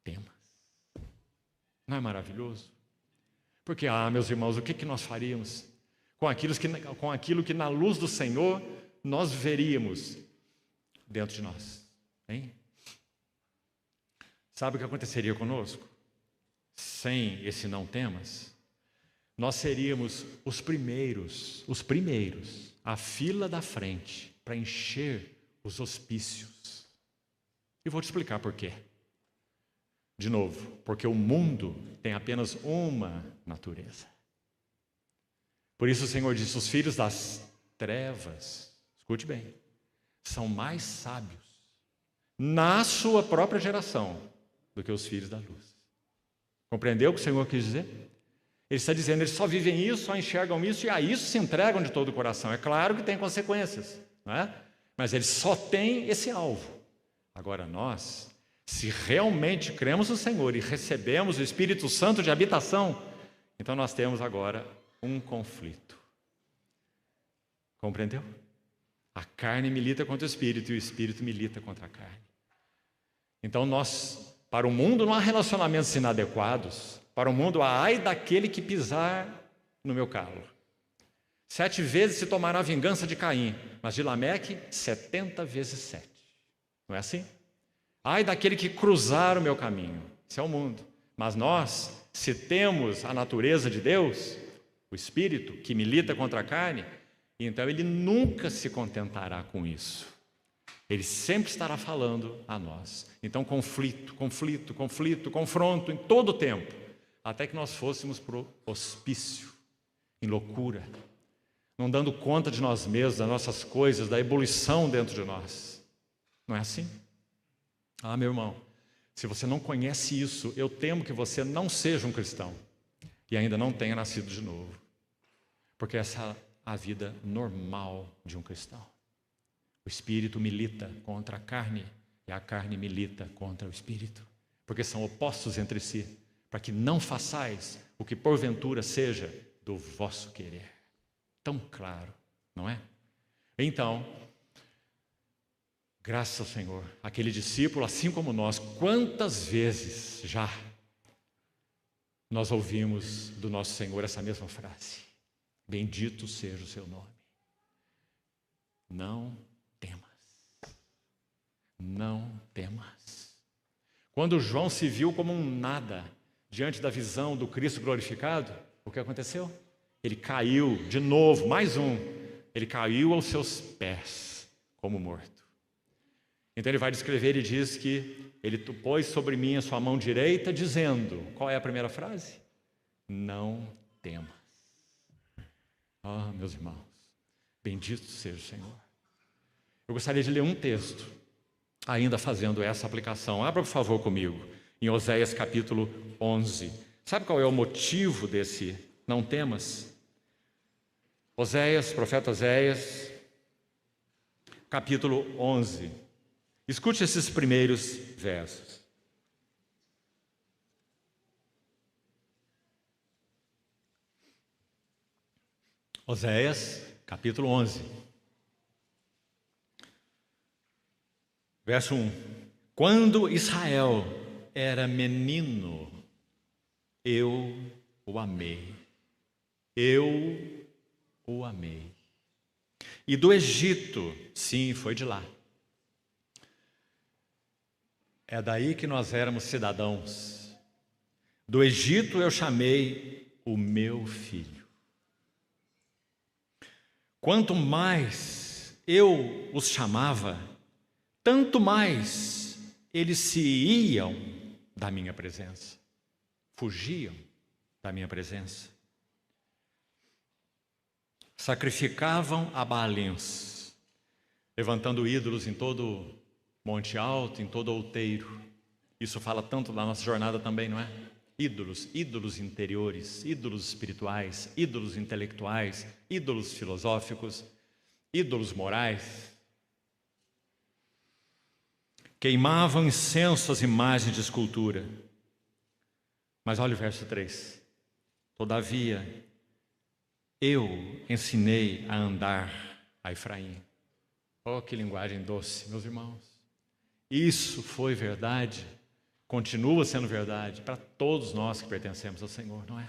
temas. Não é maravilhoso? Porque, meus irmãos, o que nós faríamos com aquilo que na luz do Senhor nós veríamos dentro de nós? Hein? Sabe o que aconteceria conosco? Sem esse não temas, nós seríamos os primeiros, a fila da frente para encher os hospícios. E vou te explicar por quê. De novo, porque o mundo tem apenas uma natureza. Por isso o Senhor disse, os filhos das trevas, escute bem, são mais sábios na sua própria geração do que os filhos da luz. Compreendeu o que o Senhor quis dizer? Ele está dizendo, eles só vivem isso, só enxergam isso e a isso se entregam de todo o coração. É claro que tem consequências, não é? Mas eles só têm esse alvo. Agora nós, se realmente cremos no Senhor e recebemos o Espírito Santo de habitação, então nós temos agora um conflito. Compreendeu? A carne milita contra o Espírito e o Espírito milita contra a carne. Então para o mundo não há relacionamentos inadequados. Para o mundo há ai daquele que pisar no meu calo. 7 vezes se tomará a vingança de Caim, mas de Lameque 70 vezes 7. Não é assim? Ai daquele que cruzar o meu caminho. Isso é o mundo. Mas nós, se temos a natureza de Deus, o Espírito que milita contra a carne, então ele nunca se contentará com isso. Ele sempre estará falando a nós. Então conflito, confronto em todo o tempo, até que nós fôssemos para o hospício, em loucura, não dando conta de nós mesmos, das nossas coisas, da ebulição dentro de nós. Não é assim? Meu irmão, se você não conhece isso, eu temo que você não seja um cristão e ainda não tenha nascido de novo. Porque essa é a vida normal de um cristão. O Espírito milita contra a carne e a carne milita contra o Espírito. Porque são opostos entre si, para que não façais o que porventura seja do vosso querer. Tão claro, não é? Então, graças ao Senhor, aquele discípulo, assim como nós, quantas vezes já nós ouvimos do nosso Senhor essa mesma frase: bendito seja o seu nome. Não temas. Não temas. Quando João se viu como um nada diante da visão do Cristo glorificado, o que aconteceu? Ele caiu de novo, mais um. Ele caiu aos seus pés como morto. Então ele vai descrever e diz que ele pôs sobre mim a sua mão direita, dizendo, qual é a primeira frase? Não temas. Meus irmãos, bendito seja o Senhor. Eu gostaria de ler um texto, ainda fazendo essa aplicação. Abra, por favor, comigo, em Oséias capítulo 11. Sabe qual é o motivo desse não temas? Oséias, profeta Oséias, capítulo 11. Escute esses primeiros versos. Oséias, capítulo 11. Verso 1. Quando Israel era menino, eu o amei. Eu o amei. E do Egito, sim, foi de lá. É daí que nós éramos cidadãos. Do Egito eu chamei o meu filho. Quanto mais eu os chamava, tanto mais eles se iam da minha presença, fugiam da minha presença. Sacrificavam a Baalins, levantando ídolos em todo monte alto, em todo outeiro. Isso fala tanto da nossa jornada também, não é? Ídolos interiores, ídolos espirituais, ídolos intelectuais, ídolos filosóficos, ídolos morais. Queimavam incenso às imagens de escultura. Mas olha o verso 3. Todavia, eu ensinei a andar a Efraim. Oh, que linguagem doce, meus irmãos. Isso foi verdade, continua sendo verdade para todos nós que pertencemos ao Senhor, não é?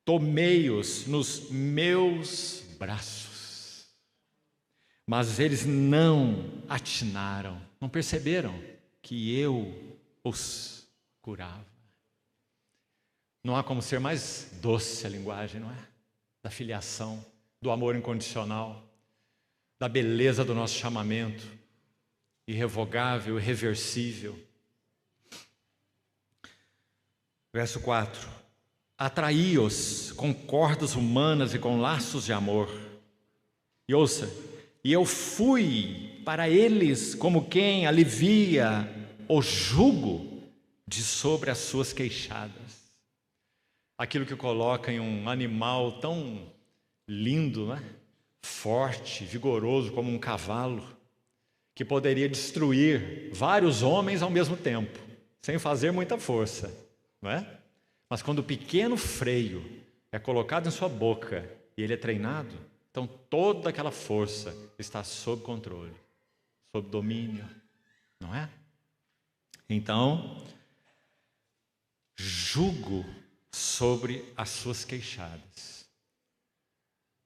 Tomei-os nos meus braços, mas eles não atinaram, não perceberam que eu os curava. Não há como ser mais doce a linguagem, não é? Da filiação, do amor incondicional, da beleza do nosso chamamento, irrevogável, irreversível. Verso 4. Atraí-os com cordas humanas e com laços de amor. E ouça, e eu fui para eles como quem alivia o jugo de sobre as suas queixadas. Aquilo que coloca em um animal tão lindo, né? Forte, vigoroso como um cavalo, que poderia destruir vários homens ao mesmo tempo, sem fazer muita força, não é? Mas quando o pequeno freio é colocado em sua boca e ele é treinado, então toda aquela força está sob controle, sob domínio, não é? Então, jugo sobre as suas queixadas.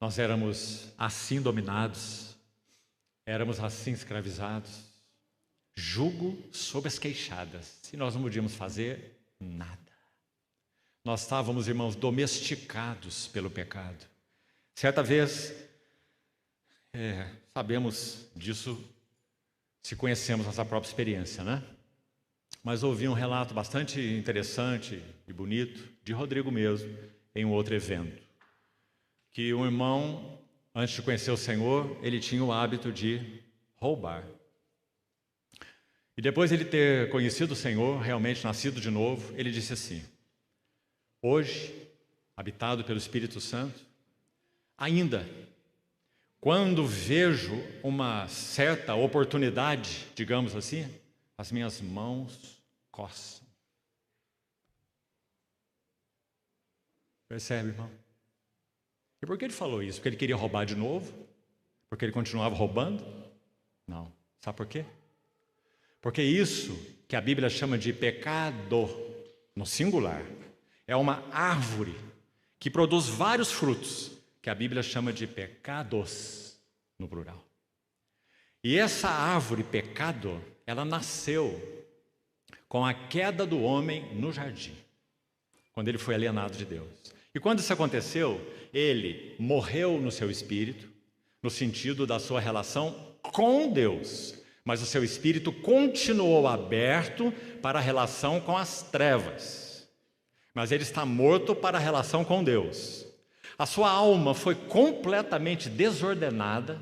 Nós éramos assim dominados, éramos assim escravizados, jugo sobre as queixadas, e nós não podíamos fazer nada. Nós estávamos, irmãos, domesticados pelo pecado. Certa vez, sabemos disso se conhecemos nossa própria experiência, né? Mas ouvi um relato bastante interessante e bonito, de Rodrigo mesmo, em um outro evento. Que um irmão, antes de conhecer o Senhor, ele tinha o hábito de roubar. E depois de ele ter conhecido o Senhor, realmente nascido de novo, ele disse assim: hoje, habitado pelo Espírito Santo, ainda, quando vejo uma certa oportunidade, digamos assim, as minhas mãos coçam. Percebe, irmão? E por que ele falou isso? Porque ele queria roubar de novo? Porque ele continuava roubando? Não. Sabe por quê? Porque isso que a Bíblia chama de pecado, no singular, é uma árvore que produz vários frutos, que a Bíblia chama de pecados, no plural. E essa árvore, pecado, ela nasceu com a queda do homem no jardim, quando ele foi alienado de Deus. E quando isso aconteceu, ele morreu no seu espírito, no sentido da sua relação com Deus, mas o seu espírito continuou aberto para a relação com as trevas. Mas ele está morto para a relação com Deus. A sua alma foi completamente desordenada,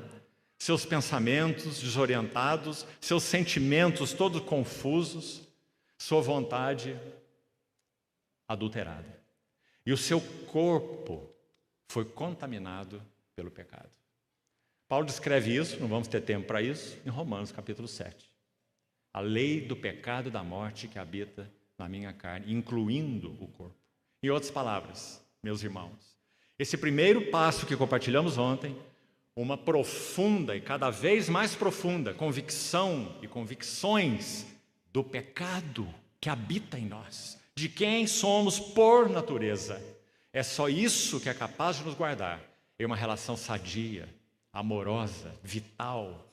seus pensamentos desorientados, seus sentimentos todos confusos, sua vontade adulterada. E o seu corpo foi contaminado pelo pecado. Paulo descreve isso, não vamos ter tempo para isso, em Romanos capítulo 7. A lei do pecado e da morte que habita na minha carne, incluindo o corpo. Em outras palavras, meus irmãos, esse primeiro passo que compartilhamos ontem, uma profunda e cada vez mais profunda convicção e convicções do pecado que habita em nós, de quem somos por natureza. É só isso que é capaz de nos guardar em uma relação sadia, amorosa, vital,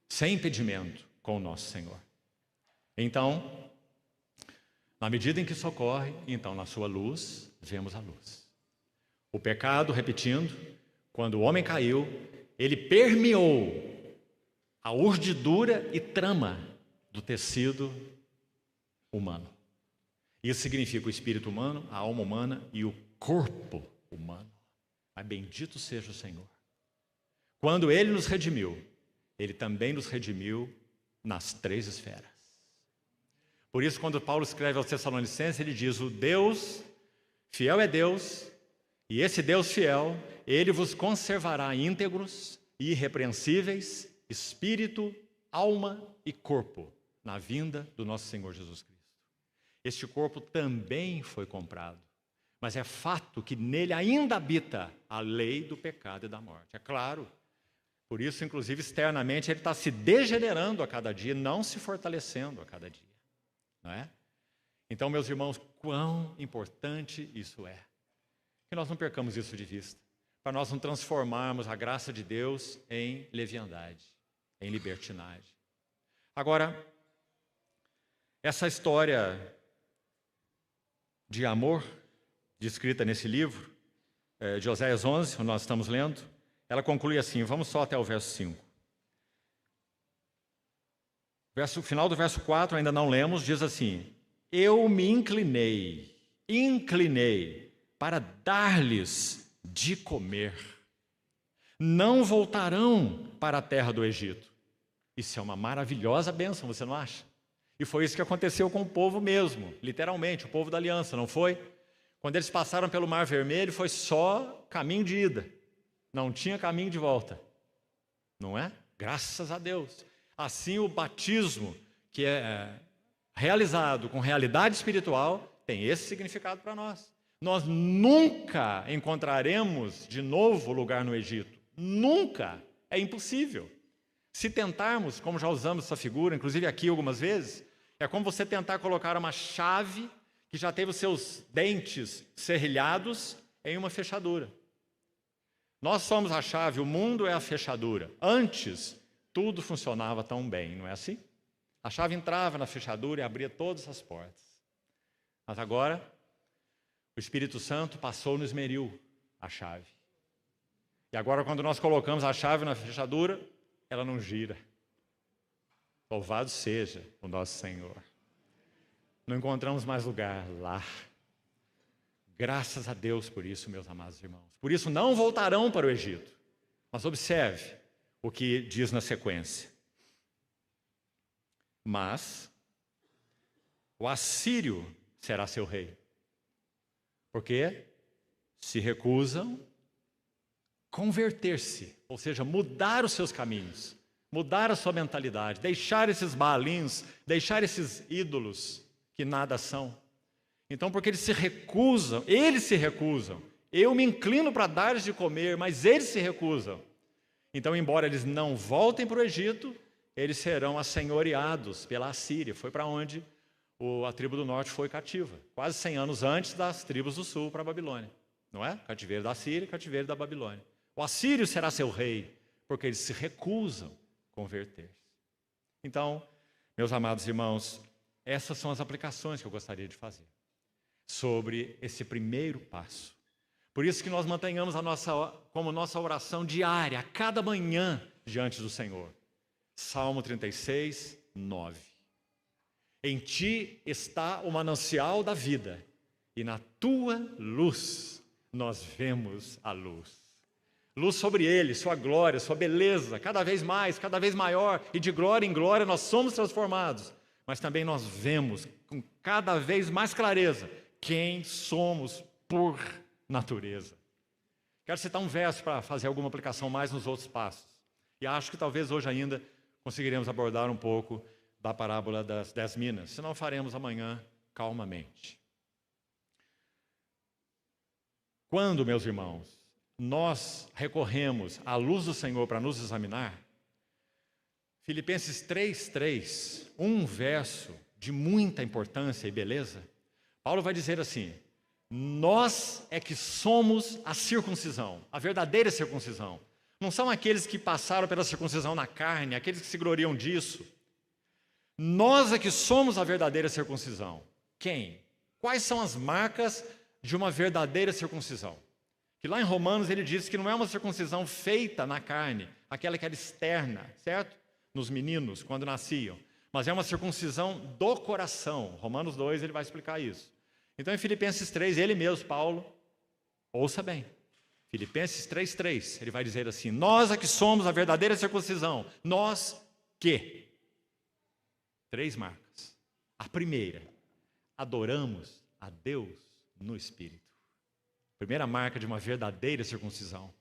sem impedimento com o nosso Senhor. Então, na medida em que isso ocorre, então na sua luz, vemos a luz. O pecado, repetindo, quando o homem caiu, ele permeou a urdidura e trama do tecido humano. Isso significa o espírito humano, a alma humana e o corpo humano. Mas bendito seja o Senhor. Quando Ele nos redimiu, Ele também nos redimiu nas 3 esferas. Por isso, quando Paulo escreve aos Tessalonicenses, ele diz: o Deus fiel é Deus, e esse Deus fiel, Ele vos conservará íntegros e irrepreensíveis, espírito, alma e corpo, na vinda do nosso Senhor Jesus Cristo. Este corpo também foi comprado, mas é fato que nele ainda habita a lei do pecado e da morte. É claro. Por isso, inclusive, externamente, ele está se degenerando a cada dia, não se fortalecendo a cada dia. Não é? Então, meus irmãos, quão importante isso é. Que nós não percamos isso de vista, para nós não transformarmos a graça de Deus em leviandade, em libertinagem. Agora, essa história de amor, descrita nesse livro, de Oséias 11, onde nós estamos lendo, ela conclui assim, vamos só até o verso 5. O final do verso 4, ainda não lemos, diz assim, eu me inclinei para dar-lhes de comer. Não voltarão para a terra do Egito. Isso é uma maravilhosa bênção, você não acha? E foi isso que aconteceu com o povo mesmo, literalmente, o povo da aliança, não foi? Quando eles passaram pelo Mar Vermelho, foi só caminho de ida. Não tinha caminho de volta. Não é? Graças a Deus. Assim, o batismo, que é realizado com realidade espiritual, tem esse significado para nós. Nós nunca encontraremos de novo lugar no Egito. Nunca. É impossível. Se tentarmos, como já usamos essa figura, inclusive aqui algumas vezes, é como você tentar colocar uma chave que já teve os seus dentes serrilhados em uma fechadura. Nós somos a chave, o mundo é a fechadura. Antes, tudo funcionava tão bem, não é assim? A chave entrava na fechadura e abria todas as portas. Mas agora, o Espírito Santo passou no esmeril a chave. E agora, quando nós colocamos a chave na fechadura, ela não gira. Louvado seja o nosso Senhor. Não encontramos mais lugar lá. Graças a Deus por isso, meus amados irmãos. Por isso, não voltarão para o Egito. Mas observe o que diz na sequência. Mas o assírio será seu rei. Porque se recusam converter-se, ou seja, mudar os seus caminhos, mudar a sua mentalidade, deixar esses baalins, deixar esses ídolos que nada são. Então, porque eles se recusam, eu me inclino para dar-lhes de comer, mas eles se recusam. Então, embora eles não voltem para o Egito, eles serão assenhoreados pela Assíria. Foi para onde a tribo do norte foi cativa, quase 100 anos antes das tribos do sul para a Babilônia. Não é? Cativeiro da Assíria, cativeiro da Babilônia. O assírio será seu rei, porque eles se recusam a converter-se. Então, meus amados irmãos, essas são as aplicações que eu gostaria de fazer sobre esse primeiro passo. Por isso que nós mantenhamos como nossa oração diária, a cada manhã, diante do Senhor. Salmo 36, 9. Em ti está o manancial da vida, e na tua luz nós vemos a luz. Luz sobre ele, sua glória, sua beleza, cada vez mais, cada vez maior, e de glória em glória nós somos transformados. Mas também nós vemos com cada vez mais clareza quem somos por natureza. Quero citar um verso para fazer alguma aplicação mais nos outros passos. E acho que talvez hoje ainda conseguiremos abordar um pouco da parábola das 10 minas. Se não, faremos amanhã calmamente. Quando, meus irmãos, nós recorremos à luz do Senhor para nos examinar, Filipenses 3:3, um verso de muita importância e beleza, Paulo vai dizer assim: nós é que somos a circuncisão, a verdadeira circuncisão. Não são aqueles que passaram pela circuncisão na carne, aqueles que se gloriam disso. Nós é que somos a verdadeira circuncisão. Quem? Quais são as marcas de uma verdadeira circuncisão? Que lá em Romanos ele diz que não é uma circuncisão feita na carne, aquela que era externa, certo? Nos meninos, quando nasciam. Mas é uma circuncisão do coração. Romanos 2 ele vai explicar isso. Então em Filipenses 3, ele mesmo, Paulo, ouça bem. Filipenses 3:3, ele vai dizer assim: nós é que somos a verdadeira circuncisão. Nós que? 3 marcas. A primeira, adoramos a Deus no Espírito. Primeira marca de uma verdadeira circuncisão.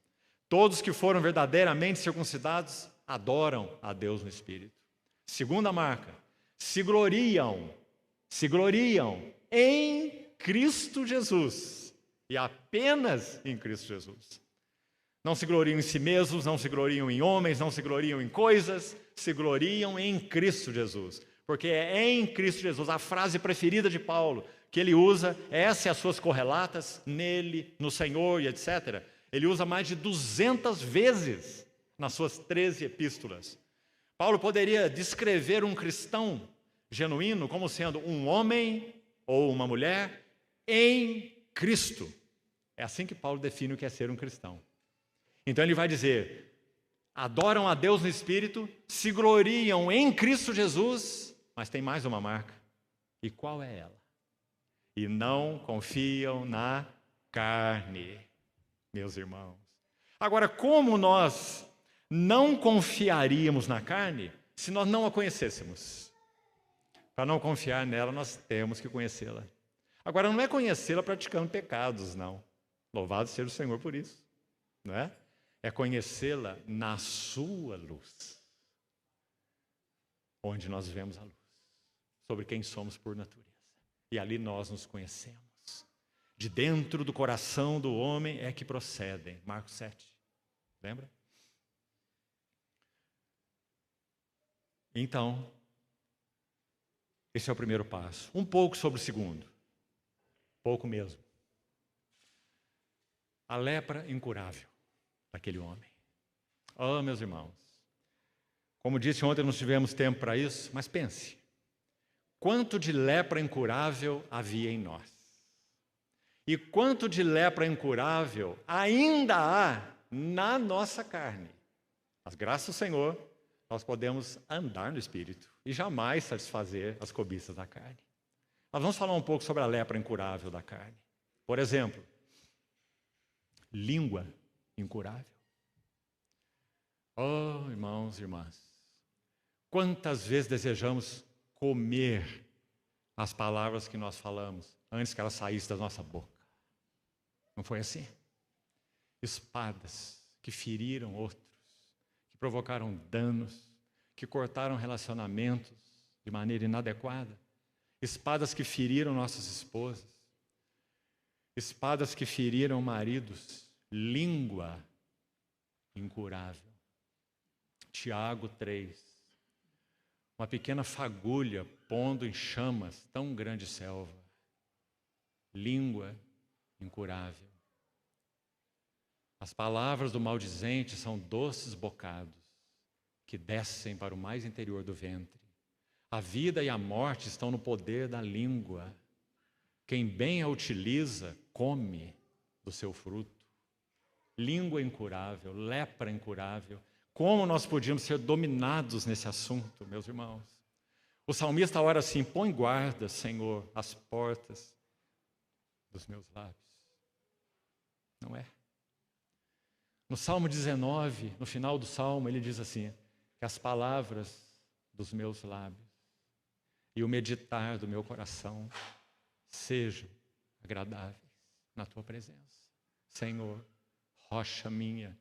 Todos que foram verdadeiramente circuncidados adoram a Deus no Espírito. Segunda marca, se gloriam em Cristo Jesus e apenas em Cristo Jesus. Não se gloriam em si mesmos, não se gloriam em homens, não se gloriam em coisas, se gloriam em Cristo Jesus. Porque é em Cristo Jesus, a frase preferida de Paulo, que ele usa, essa e as suas correlatas, nele, no Senhor e etc. Ele usa mais de 200 vezes nas suas 13 epístolas. Paulo poderia descrever um cristão genuíno como sendo um homem ou uma mulher em Cristo. É assim que Paulo define o que é ser um cristão. Então ele vai dizer: adoram a Deus no Espírito, se gloriam em Cristo Jesus, mas tem mais uma marca. E qual é ela? E não confiam na carne, meus irmãos. Agora, como nós não confiaríamos na carne se nós não a conhecêssemos? Para não confiar nela, nós temos que conhecê-la. Agora, não é conhecê-la praticando pecados, não. Louvado seja o Senhor por isso, não é? É conhecê-la na sua luz, onde nós vemos a luz, sobre quem somos por natureza. E ali nós nos conhecemos. De dentro do coração do homem é que procedem. Marcos 7, lembra? Então, esse é o primeiro passo. Um pouco sobre o segundo. Pouco mesmo. A lepra incurável daquele homem. Oh, meus irmãos. Como disse ontem, não tivemos tempo para isso, mas pense. Quanto de lepra incurável havia em nós? E quanto de lepra incurável ainda há na nossa carne? Mas graças ao Senhor, nós podemos andar no Espírito e jamais satisfazer as cobiças da carne. Nós vamos falar um pouco sobre a lepra incurável da carne. Por exemplo, língua incurável. Oh, irmãos e irmãs, quantas vezes desejamos comer as palavras que nós falamos antes que elas saíssem da nossa boca? Não foi assim? Espadas que feriram outros, que provocaram danos, que cortaram relacionamentos de maneira inadequada. Espadas que feriram nossas esposas. Espadas que feriram maridos. Língua incurável. Tiago 3. Uma pequena fagulha pondo em chamas tão grande selva. Língua incurável. As palavras do maldizente são doces bocados que descem para o mais interior do ventre. A vida e a morte estão no poder da língua. Quem bem a utiliza, come do seu fruto. Língua incurável, lepra incurável. Como nós podíamos ser dominados nesse assunto, meus irmãos? O salmista ora assim: põe guarda, Senhor, as portas dos meus lábios. Não é? No Salmo 19, no final do Salmo, ele diz assim: que as palavras dos meus lábios e o meditar do meu coração sejam agradáveis na tua presença, Senhor, rocha minha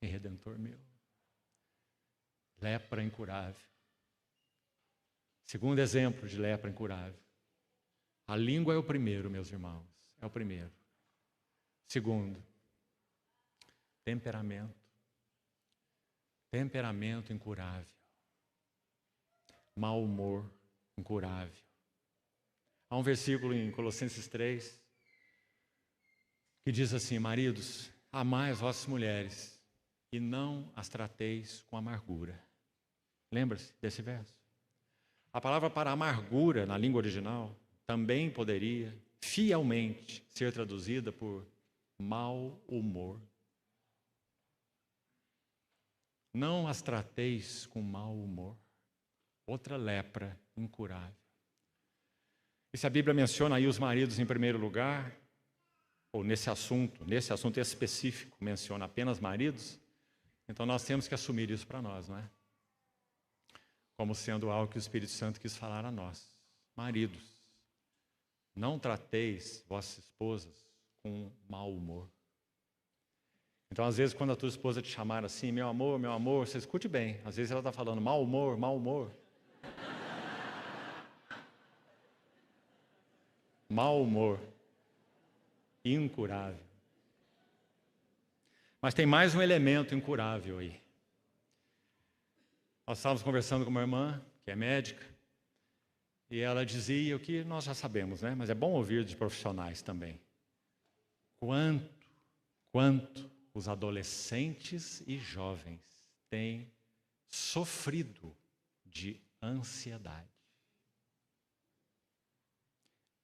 e redentor meu. Lepra incurável. Segundo exemplo de lepra incurável. A língua é o primeiro, meus irmãos, é o primeiro. Segundo, temperamento. Temperamento incurável. Mau humor incurável. Há um versículo em Colossenses 3 que diz assim: maridos, amai as vossas mulheres e não as trateis com amargura. Lembra-se desse verso? A palavra para amargura, na língua original, também poderia fielmente ser traduzida por mau humor. Não as trateis com mau humor. Outra lepra incurável. E se a Bíblia menciona aí os maridos em primeiro lugar, ou nesse assunto específico, menciona apenas maridos, então nós temos que assumir isso para nós, não é? Como sendo algo que o Espírito Santo quis falar a nós. Maridos, não trateis vossas esposas com mau humor. Então, às vezes, quando a tua esposa te chamar assim, meu amor, você escute bem. Às vezes ela está falando mau humor, mau humor. Mau humor. incurável. Mas tem mais um elemento incurável aí. Nós estávamos conversando com uma irmã, que é médica, e ela dizia o que nós já sabemos, né? Mas é bom ouvir de profissionais também. Quanto os adolescentes e jovens têm sofrido de ansiedade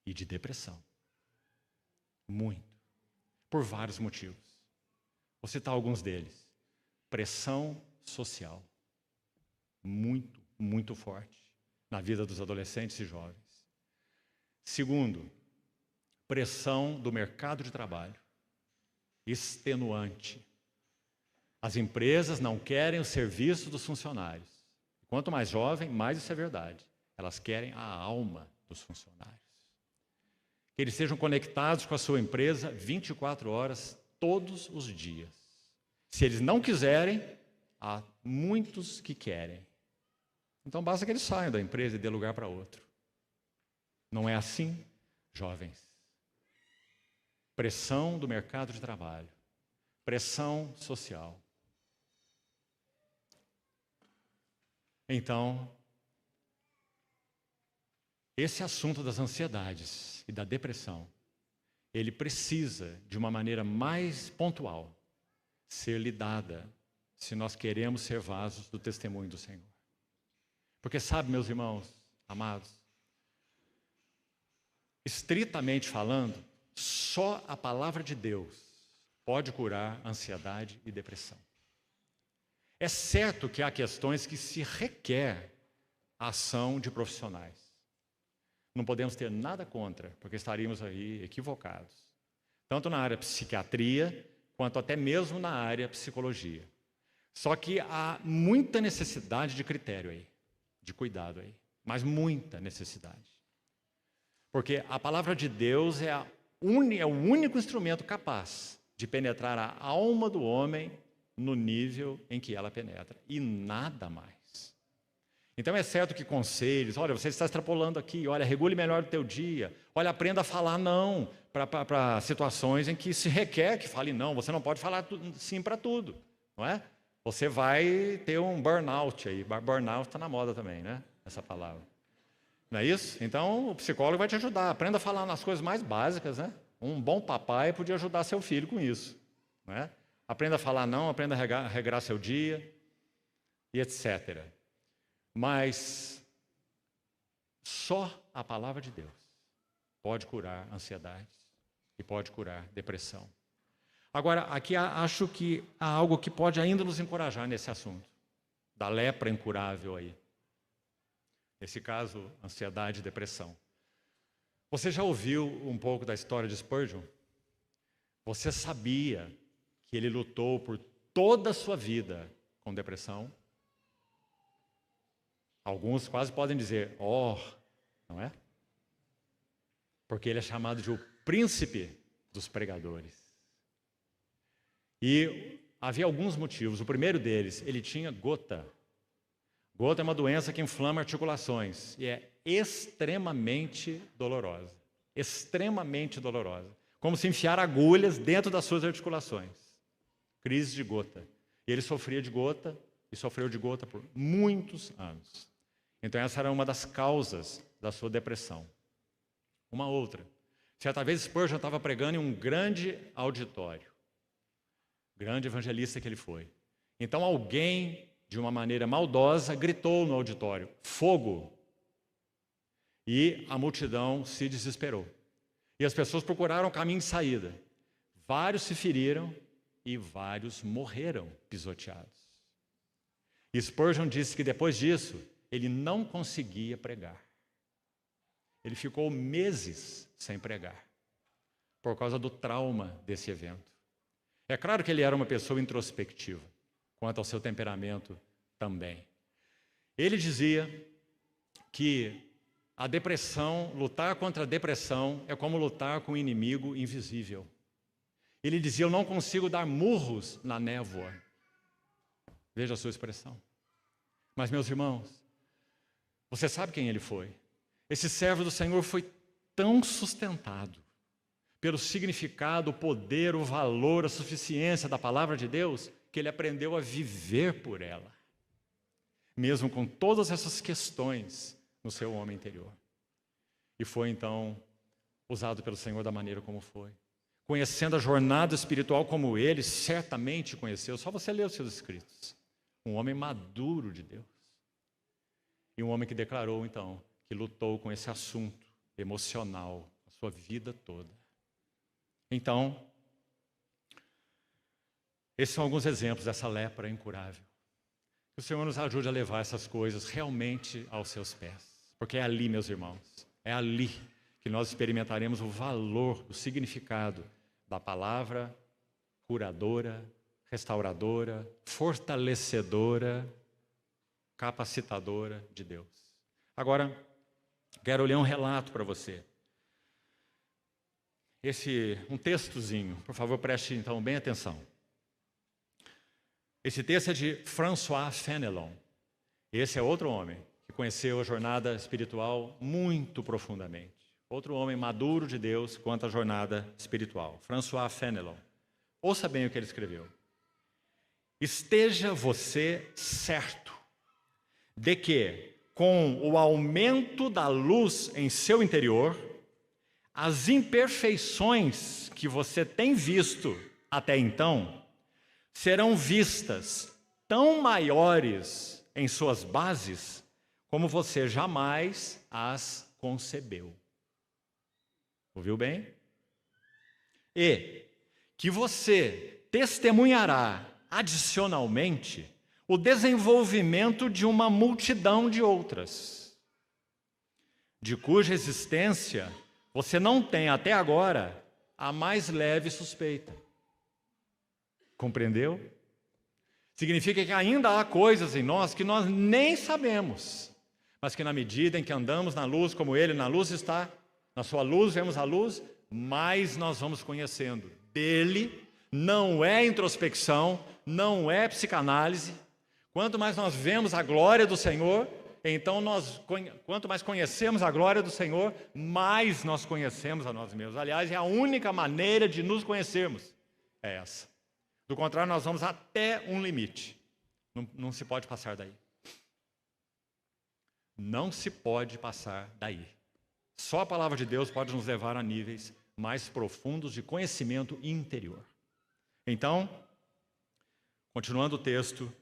e de depressão. Muito. Por vários motivos. Vou citar alguns deles. Pressão social. Muito, muito forte na vida dos adolescentes e jovens. Segundo, pressão do mercado de trabalho. Extenuante. As empresas não querem o serviço dos funcionários. Quanto mais jovem, mais isso é verdade. Elas querem a alma dos funcionários. Que eles sejam conectados com a sua empresa 24 horas, todos os dias. Se eles não quiserem, há muitos que querem. Então basta que eles saiam da empresa e dê lugar para outro. Não é assim, jovens. Pressão do mercado de trabalho. Pressão social. Então, esse assunto das ansiedades e da depressão, ele precisa, de uma maneira mais pontual, ser lidada se nós queremos ser vasos do testemunho do Senhor. Porque sabe, meus irmãos, amados, estritamente falando, só a palavra de Deus pode curar ansiedade e depressão. É certo que há questões que se requer a ação de profissionais. Não podemos ter nada contra, porque estaríamos aí equivocados. Tanto na área psiquiatria, quanto até mesmo na área psicologia. Só que há muita necessidade de critério aí, de cuidado aí. Mas muita necessidade. Porque a palavra de Deus é o único instrumento capaz de penetrar a alma do homem no nível em que ela penetra, e nada mais. Então é certo que conselhos, olha, você está extrapolando aqui, olha, regule melhor o teu dia, olha, aprenda a falar não para situações em que se requer que fale não, você não pode falar sim para tudo, não é? Você vai ter um burnout aí, burnout está na moda também, né? Essa palavra. Não é isso? Então o psicólogo vai te ajudar, aprenda a falar nas coisas mais básicas, né? Um bom papai podia ajudar seu filho com isso, não é? Aprenda a falar não, aprenda a regrar seu dia, e etc. Mas só a palavra de Deus pode curar ansiedade e pode curar depressão. Agora, aqui acho que há algo que pode ainda nos encorajar nesse assunto, da lepra incurável aí. Nesse caso, ansiedade e depressão. Você já ouviu um pouco da história de Spurgeon? Você sabia que ele lutou por toda a sua vida com depressão? Alguns quase podem dizer, não é? Porque ele é chamado de o príncipe dos pregadores. E havia alguns motivos. O primeiro deles, ele tinha gota. Gota é uma doença que inflama articulações e é extremamente dolorosa. Extremamente dolorosa. Como se enfiar agulhas dentro das suas articulações. Crise de gota. E ele sofria de gota e sofreu de gota por muitos anos. Então essa era uma das causas da sua depressão. Uma outra. Certa vez Spurgeon estava pregando em um grande auditório. Grande evangelista que ele foi. Então alguém, de uma maneira maldosa, gritou no auditório, fogo! E a multidão se desesperou. E as pessoas procuraram caminho de saída. Vários se feriram e vários morreram pisoteados. E Spurgeon disse que depois disso, ele não conseguia pregar. Ele ficou meses sem pregar, por causa do trauma desse evento. É claro que ele era uma pessoa introspectiva, quanto ao seu temperamento também. Ele dizia que a depressão, lutar contra a depressão é como lutar com um inimigo invisível. Ele dizia, eu não consigo dar murros na névoa. Veja a sua expressão. Mas, meus irmãos, você sabe quem ele foi? Esse servo do Senhor foi tão sustentado pelo significado, o poder, o valor, a suficiência da palavra de Deus, que ele aprendeu a viver por ela, mesmo com todas essas questões no seu homem interior. E foi então usado pelo Senhor da maneira como foi. Conhecendo a jornada espiritual como ele certamente conheceu, só você ler os seus escritos. Um homem maduro de Deus. E um homem que declarou então, que lutou com esse assunto emocional a sua vida toda. Então, esses são alguns exemplos dessa lepra incurável. Que o Senhor nos ajude a levar essas coisas realmente aos seus pés. Porque é ali, meus irmãos, é ali que nós experimentaremos o valor, o significado da palavra curadora, restauradora, fortalecedora, capacitadora de Deus. Agora, quero ler um relato para você. Um textozinho, por favor, preste então bem atenção. Esse texto é de François Fenelon. Esse é outro homem que conheceu a jornada espiritual muito profundamente. Outro homem maduro de Deus quanto à jornada espiritual. François Fenelon. Ouça bem o que ele escreveu. Esteja você certo de que, com o aumento da luz em seu interior, as imperfeições que você tem visto até então serão vistas tão maiores em suas bases como você jamais as concebeu. Ouviu bem? E que você testemunhará adicionalmente o desenvolvimento de uma multidão de outras, de cuja existência você não tem até agora a mais leve suspeita. Compreendeu? Significa que ainda há coisas em nós que nós nem sabemos, mas que na medida em que andamos na luz, como Ele na luz está, na sua luz vemos a luz, mais nós vamos conhecendo dele. Não é introspecção, não é psicanálise. Quanto mais nós vemos a glória do Senhor, então quanto mais conhecemos a glória do Senhor, mais nós conhecemos a nós mesmos. Aliás, é a única maneira de nos conhecermos, é essa. Do contrário, nós vamos até um limite. Não se pode passar daí. Não se pode passar daí. Só a palavra de Deus pode nos levar a níveis mais profundos de conhecimento interior. Então, continuando o texto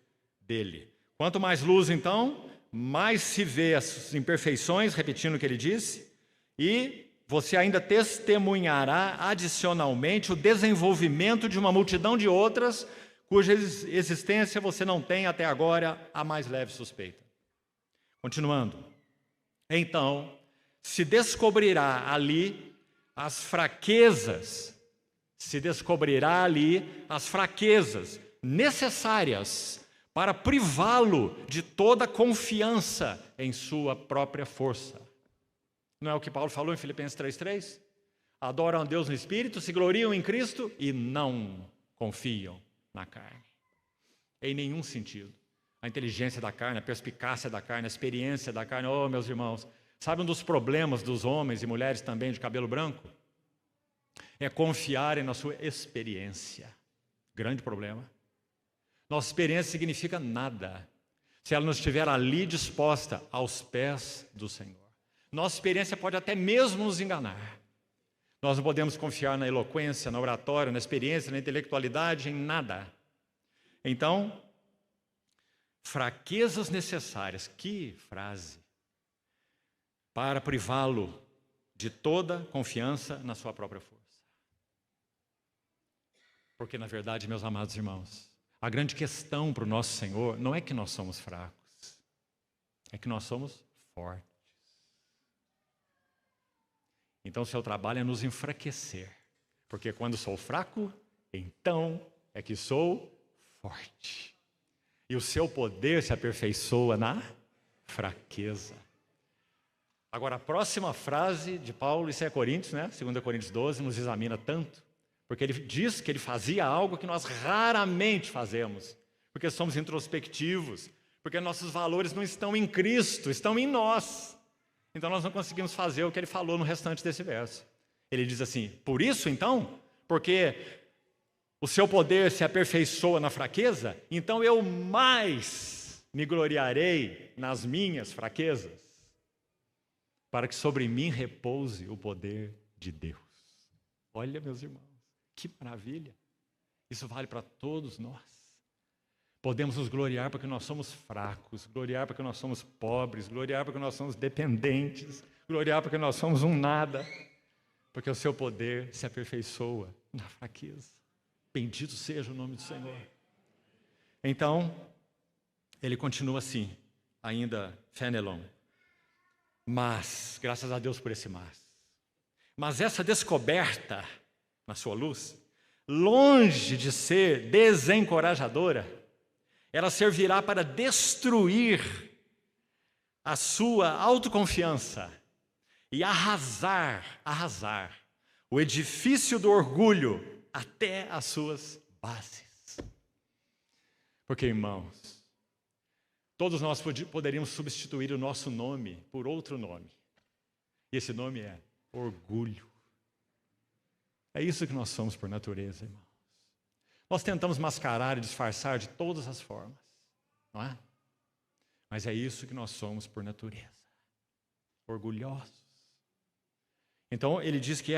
dele. Quanto mais luz, então, mais se vê as imperfeições, repetindo o que ele disse, e você ainda testemunhará adicionalmente o desenvolvimento de uma multidão de outras, cuja existência você não tem até agora a mais leve suspeita. Continuando. Então, se descobrirá ali as fraquezas necessárias para privá-lo de toda confiança em sua própria força. Não é o que Paulo falou em Filipenses 3:3? Adoram a Deus no Espírito, se gloriam em Cristo e não confiam na carne. Em nenhum sentido. A inteligência da carne, a perspicácia da carne, a experiência da carne. Oh, meus irmãos, sabe um dos problemas dos homens e mulheres também de cabelo branco? É confiarem na sua experiência. Grande problema. Nossa experiência significa nada se ela não estiver ali disposta aos pés do Senhor. Nossa experiência pode até mesmo nos enganar. Nós não podemos confiar na eloquência, na oratória, na experiência, na intelectualidade, em nada. Então, fraquezas necessárias, que frase, para privá-lo de toda confiança na sua própria força. Porque, na verdade, meus amados irmãos, a grande questão para o nosso Senhor não é que nós somos fracos, é que nós somos fortes. Então, o seu trabalho é nos enfraquecer, porque quando sou fraco, então é que sou forte. E o seu poder se aperfeiçoa na fraqueza. Agora, a próxima frase de Paulo, isso é Coríntios, né? 2 Coríntios 12, nos examina tanto, porque ele diz que ele fazia algo que nós raramente fazemos, porque somos introspectivos, porque nossos valores não estão em Cristo, estão em nós. Então nós não conseguimos fazer o que ele falou no restante desse verso. Ele diz assim: por isso então, porque o seu poder se aperfeiçoa na fraqueza, então eu mais me gloriarei nas minhas fraquezas, para que sobre mim repouse o poder de Deus. Olha, meus irmãos, que maravilha! Isso vale para todos nós. Podemos nos gloriar porque nós somos fracos, gloriar porque nós somos pobres, gloriar porque nós somos dependentes, gloriar porque nós somos um nada, porque o seu poder se aperfeiçoa na fraqueza. Bendito seja o nome do Senhor. Então, ele continua assim, ainda Fenelon. Mas, graças a Deus por esse mas essa descoberta na sua luz, longe de ser desencorajadora, ela servirá para destruir a sua autoconfiança e arrasar o edifício do orgulho até as suas bases. Porque, irmãos, todos nós poderíamos substituir o nosso nome por outro nome. E esse nome é orgulho. É isso que nós somos por natureza, irmãos. Nós tentamos mascarar e disfarçar de todas as formas, não é? Mas é isso que nós somos por natureza. Orgulhosos. Então, ele diz que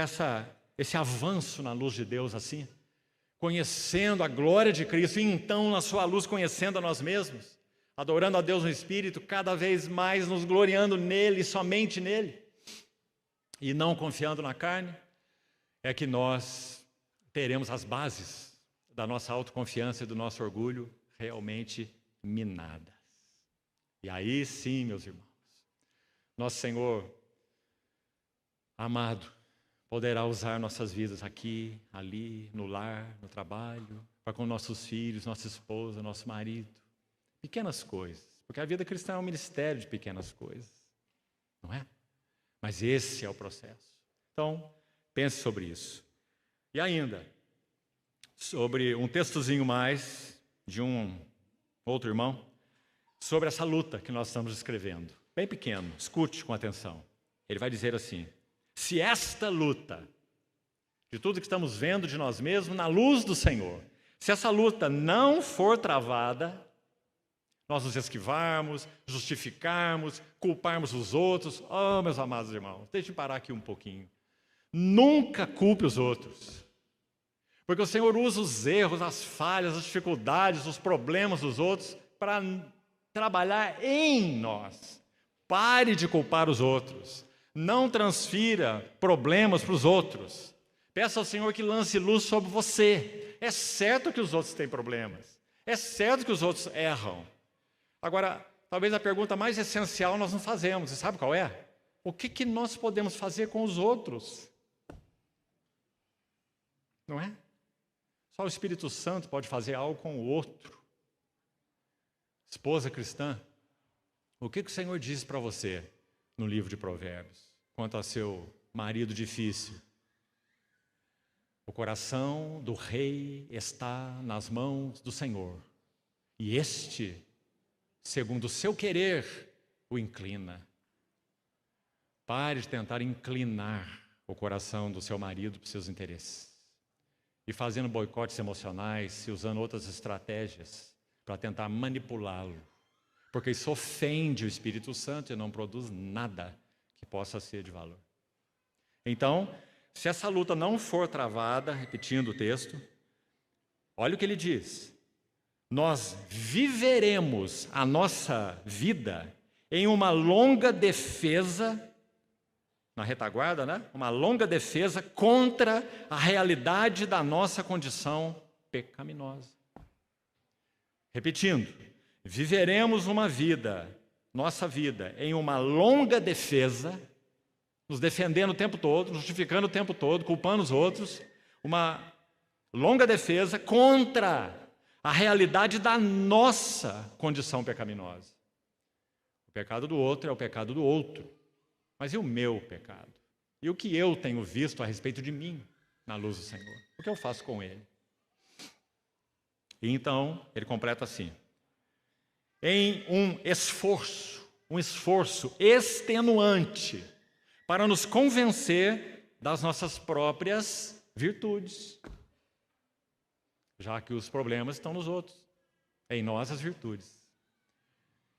esse avanço na luz de Deus assim, conhecendo a glória de Cristo, e então na sua luz conhecendo a nós mesmos, adorando a Deus no Espírito, cada vez mais nos gloriando nele, somente nele, e não confiando na carne, é que nós teremos as bases da nossa autoconfiança e do nosso orgulho realmente minadas. E aí sim, meus irmãos, nosso Senhor amado poderá usar nossas vidas aqui, ali, no lar, no trabalho, para com nossos filhos, nossa esposa, nosso marido. Pequenas coisas, porque a vida cristã é um ministério de pequenas coisas, não é? Mas esse é o processo. Então, pense sobre isso. E ainda, sobre um textozinho mais de um outro irmão, sobre essa luta que nós estamos escrevendo. Bem pequeno, escute com atenção. Ele vai dizer assim: se esta luta, de tudo que estamos vendo de nós mesmos, na luz do Senhor, se essa luta não for travada, nós nos esquivarmos, justificarmos, culparmos os outros. Oh, meus amados irmãos, deixem eu parar aqui um pouquinho. Nunca culpe os outros. Porque o Senhor usa os erros, as falhas, as dificuldades, os problemas dos outros para trabalhar em nós. Pare de culpar os outros. Não transfira problemas para os outros. Peça ao Senhor que lance luz sobre você. É certo que os outros têm problemas. É certo que os outros erram. Agora, talvez a pergunta mais essencial nós não fazemos. Você sabe qual é? O que nós podemos fazer com os outros? Não é? Só o Espírito Santo pode fazer algo com o outro. Esposa cristã, o que o Senhor diz para você no livro de Provérbios quanto ao seu marido difícil? O coração do rei está nas mãos do Senhor, e este, segundo o seu querer, o inclina. Pare de tentar inclinar o coração do seu marido para os seus interesses. E fazendo boicotes emocionais, e usando outras estratégias para tentar manipulá-lo. Porque isso ofende o Espírito Santo e não produz nada que possa ser de valor. Então, se essa luta não for travada, repetindo o texto, olha o que ele diz. Nós viveremos a nossa vida em uma longa defesa, na retaguarda, né? Uma longa defesa contra a realidade da nossa condição pecaminosa. Repetindo, viveremos uma vida, nossa vida, em uma longa defesa, nos defendendo o tempo todo, justificando o tempo todo, culpando os outros, uma longa defesa contra a realidade da nossa condição pecaminosa. O pecado do outro é o pecado do outro. Mas e o meu pecado? E o que eu tenho visto a respeito de mim na luz do Senhor? O que eu faço com ele? E então, ele completa assim. Em um esforço extenuante para nos convencer das nossas próprias virtudes, já que os problemas estão nos outros, em nós as virtudes.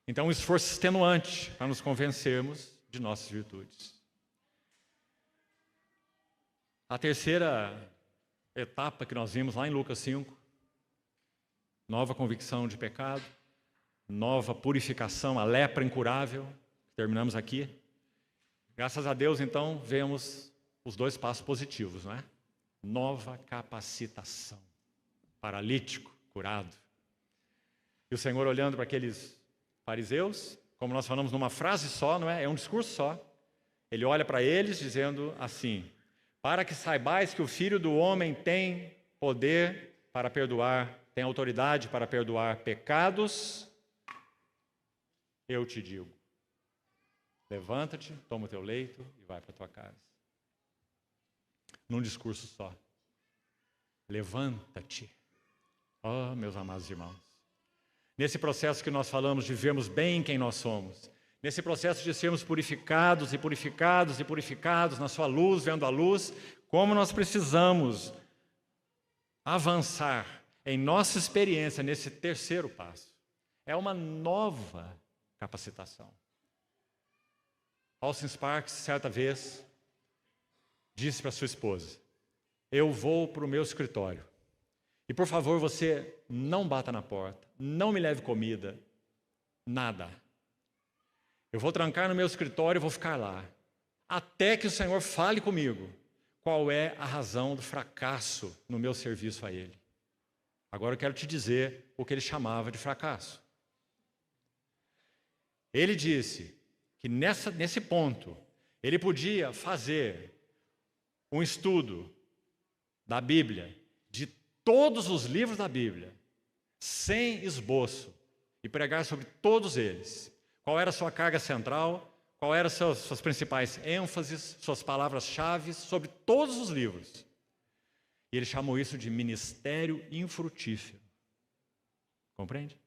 Então, um esforço extenuante para nos convencermos de nossas virtudes. A terceira etapa que nós vimos lá em Lucas 5, nova convicção de pecado, nova purificação, a lepra incurável, terminamos aqui. Graças a Deus, então, vemos os dois passos positivos, não é? Nova capacitação, paralítico, curado. E o Senhor olhando para aqueles fariseus, como nós falamos numa frase só, não é? É um discurso só. Ele olha para eles dizendo assim: para que saibais que o Filho do Homem tem poder para perdoar, tem autoridade para perdoar pecados, eu te digo, levanta-te, toma o teu leito e vai para a tua casa. Num discurso só. Levanta-te. Oh, meus amados irmãos. Nesse processo que nós falamos de vermos bem quem nós somos, nesse processo de sermos purificados e purificados e purificados na sua luz, vendo a luz, como nós precisamos avançar em nossa experiência nesse terceiro passo. É uma nova capacitação. Austin Sparks, certa vez, disse para sua esposa: eu vou para o meu escritório e, por favor, você não bata na porta, não me leve comida, nada. Eu vou trancar no meu escritório e vou ficar lá, até que o Senhor fale comigo qual é a razão do fracasso no meu serviço a Ele. Agora eu quero te dizer o que ele chamava de fracasso. Ele disse que nesse ponto, ele podia fazer um estudo da Bíblia, de todos os livros da Bíblia, sem esboço, e pregar sobre todos eles. Qual era a sua carga central, qual eram suas principais ênfases, suas palavras-chave, sobre todos os livros. E ele chamou isso de ministério infrutífero. Compreende?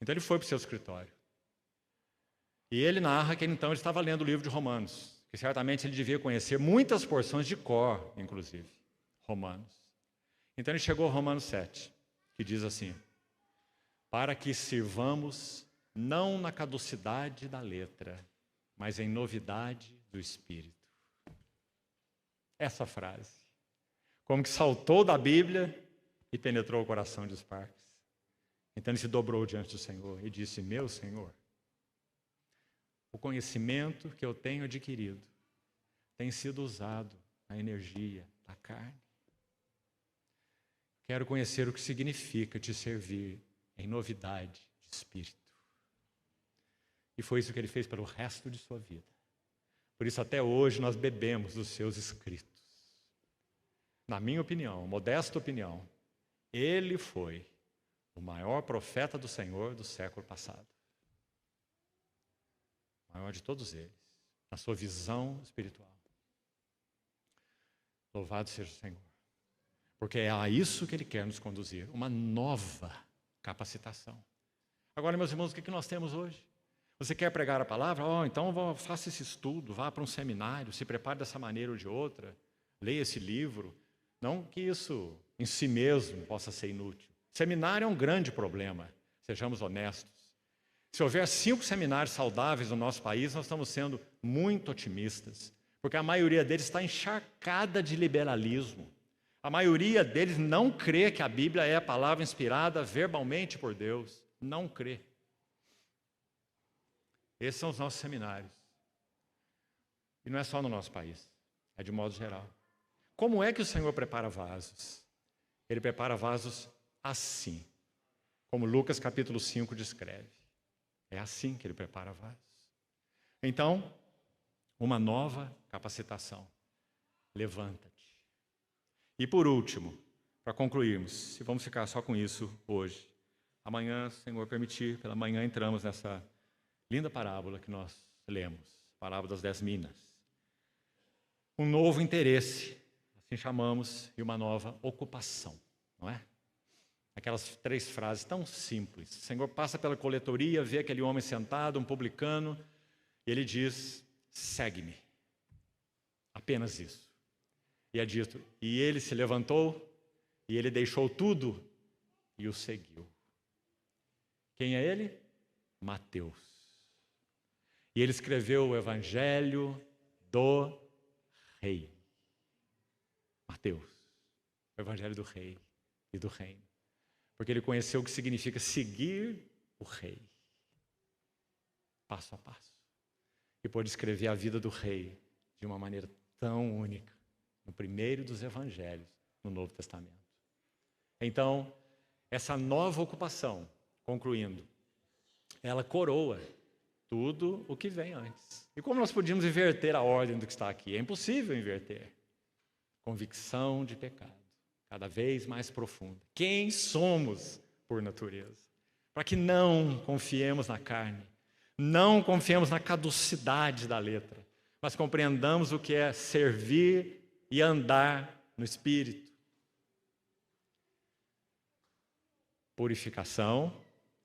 Então ele foi para o seu escritório. E ele narra que então ele estava lendo o livro de Romanos, que certamente ele devia conhecer muitas porções de cor, inclusive, Romanos. Então ele chegou a Romanos 7, que diz assim: para que sirvamos não na caducidade da letra, mas em novidade do Espírito. Essa frase, como que saltou da Bíblia e penetrou o coração de Sparks. Então ele se dobrou diante do Senhor e disse: meu Senhor, o conhecimento que eu tenho adquirido tem sido usado na energia da carne. Quero conhecer o que significa te servir em novidade de espírito. E foi isso que ele fez pelo resto de sua vida. Por isso, até hoje, nós bebemos dos seus escritos. Na minha opinião, modesta opinião, ele foi o maior profeta do Senhor do século passado. O maior de todos eles, na sua visão espiritual. Louvado seja o Senhor. Porque é a isso que ele quer nos conduzir, uma nova capacitação. Agora, meus irmãos, o que nós temos hoje? Você quer pregar a palavra? Então faça esse estudo, vá para um seminário, se prepare dessa maneira ou de outra, leia esse livro. Não que isso em si mesmo possa ser inútil. Seminário é um grande problema, sejamos honestos. Se houver 5 seminários saudáveis no nosso país, nós estamos sendo muito otimistas, porque a maioria deles está encharcada de liberalismo. A maioria deles não crê que a Bíblia é a palavra inspirada verbalmente por Deus. Não crê. Esses são os nossos seminários. E não é só no nosso país, é de modo geral. Como é que o Senhor prepara vasos? Ele prepara vasos assim, como Lucas capítulo 5 descreve. É assim que ele prepara vasos. Então, uma nova capacitação. Levanta-te. E por último, para concluirmos, e vamos ficar só com isso hoje. Amanhã, se o Senhor permitir, pela manhã entramos nessa linda parábola que nós lemos, a parábola das 10 minas. Um novo interesse, assim chamamos, e uma nova ocupação, não é? Aquelas 3 frases tão simples. O Senhor passa pela coletoria, vê aquele homem sentado, um publicano, e ele diz: segue-me. A Apenas isso. E é dito, e ele se levantou, e ele deixou tudo e o seguiu. Quem é ele? Mateus. E ele escreveu o Evangelho do Rei. Mateus, o Evangelho do Rei e do Reino. Porque ele conheceu o que significa seguir o Rei, passo a passo. E pôde escrever a vida do Rei de uma maneira tão única, no primeiro dos Evangelhos, no Novo Testamento. Então, essa nova ocupação, concluindo, ela coroa tudo o que vem antes. E como nós podíamos inverter a ordem do que está aqui? É impossível inverter. Convicção de pecado, cada vez mais profunda. Quem somos por natureza? Para que não confiemos na carne, não confiemos na caducidade da letra, mas compreendamos o que é servir e andar no Espírito. Purificação,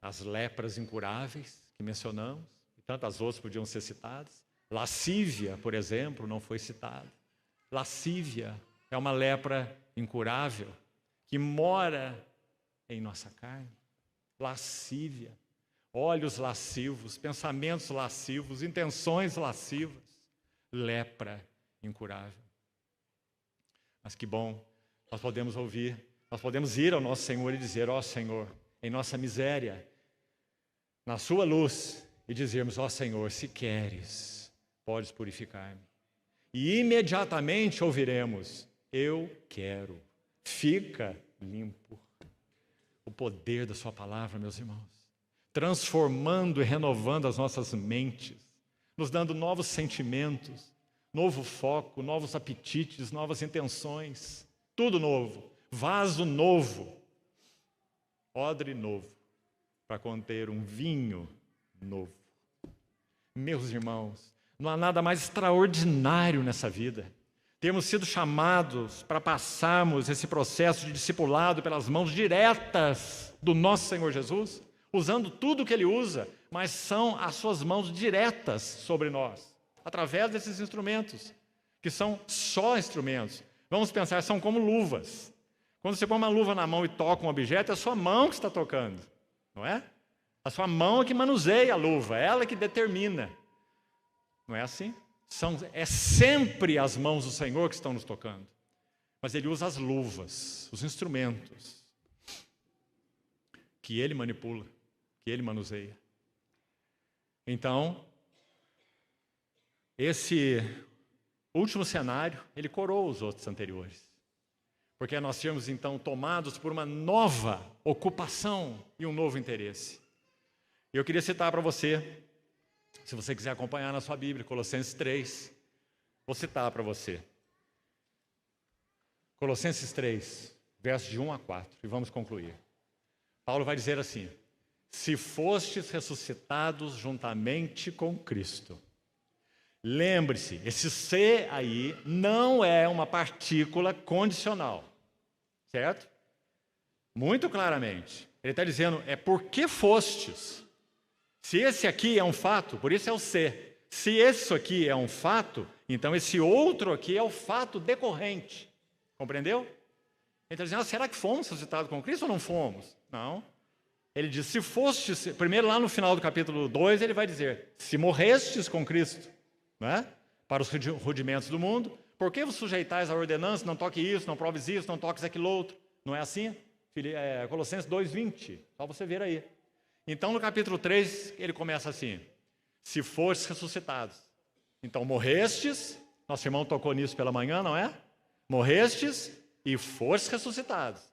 as lepras incuráveis que mencionamos, e tantas outras podiam ser citadas. Lascívia, por exemplo, não foi citada. Lascívia é uma lepra incurável que mora em nossa carne. Lascívia, olhos lascivos, pensamentos lascivos, intenções lascivas, lepra incurável. Mas que bom, nós podemos ouvir, nós podemos ir ao nosso Senhor e dizer, ó Senhor, em nossa miséria, na sua luz, e dizermos, ó Senhor, se queres, podes purificar-me. E imediatamente ouviremos, eu quero, fica limpo. O poder da sua palavra, meus irmãos, transformando e renovando as nossas mentes, nos dando novos sentimentos, novo foco, novos apetites, novas intenções, tudo novo, vaso novo, odre novo, para conter um vinho novo. Meus irmãos, não há nada mais extraordinário nessa vida. Temos sido chamados para passarmos esse processo de discipulado pelas mãos diretas do nosso Senhor Jesus, usando tudo o que Ele usa, mas são as suas mãos diretas sobre nós, através desses instrumentos, que são só instrumentos. Vamos pensar, são como luvas. Quando você põe uma luva na mão e toca um objeto, é a sua mão que está tocando, não é? A sua mão é que manuseia a luva, é ela que determina. Não é assim? É sempre as mãos do Senhor que estão nos tocando. Mas Ele usa as luvas, os instrumentos, que Ele manipula, que Ele manuseia. Então, esse último cenário, ele coroa os outros anteriores. Porque nós tínhamos, então, tomados por uma nova ocupação e um novo interesse. E eu queria citar para você, se você quiser acompanhar na sua Bíblia, Colossenses 3, vou citar para você. Colossenses 3, versos de 1 a 4, e vamos concluir. Paulo vai dizer assim, se fostes ressuscitados juntamente com Cristo. Lembre-se, esse se aí não é uma partícula condicional, certo? Muito claramente. Ele está dizendo, é porque fostes. Se esse aqui é um fato, por isso é o se. Se isso aqui é um fato, então esse outro aqui é o fato decorrente. Compreendeu? Ele está dizendo, será que fomos ressuscitados com Cristo ou não fomos? Não. Ele diz, se fostes, primeiro lá no final do capítulo 2, ele vai dizer, se morrestes com Cristo, não é? Para os rudimentos do mundo, por que vos sujeitais à ordenança, não toque isso, não proves isso, não toques aquilo outro? Não é assim? Colossenses 2:20, só você ver aí. Então no capítulo 3, ele começa assim, se fostes ressuscitados. Então morrestes, nosso irmão tocou nisso pela manhã, não é? Morrestes e fostes ressuscitados.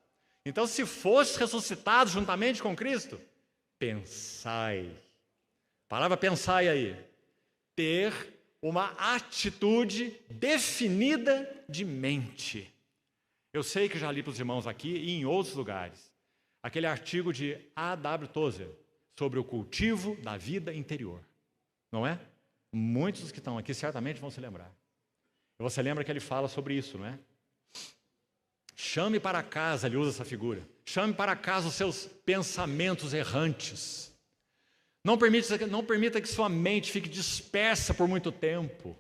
Então, se fostes ressuscitados juntamente com Cristo, pensai. A palavra pensai aí. Ter uma atitude definida de mente. Eu sei que já li para os irmãos aqui e em outros lugares. Aquele artigo de A.W. Tozer sobre o cultivo da vida interior. Não é? Muitos que estão aqui certamente vão se lembrar. E você lembra que ele fala sobre isso, não é? Chame para casa, ele usa essa figura. Chame para casa os seus pensamentos errantes. Não permita que sua mente fique dispersa por muito tempo.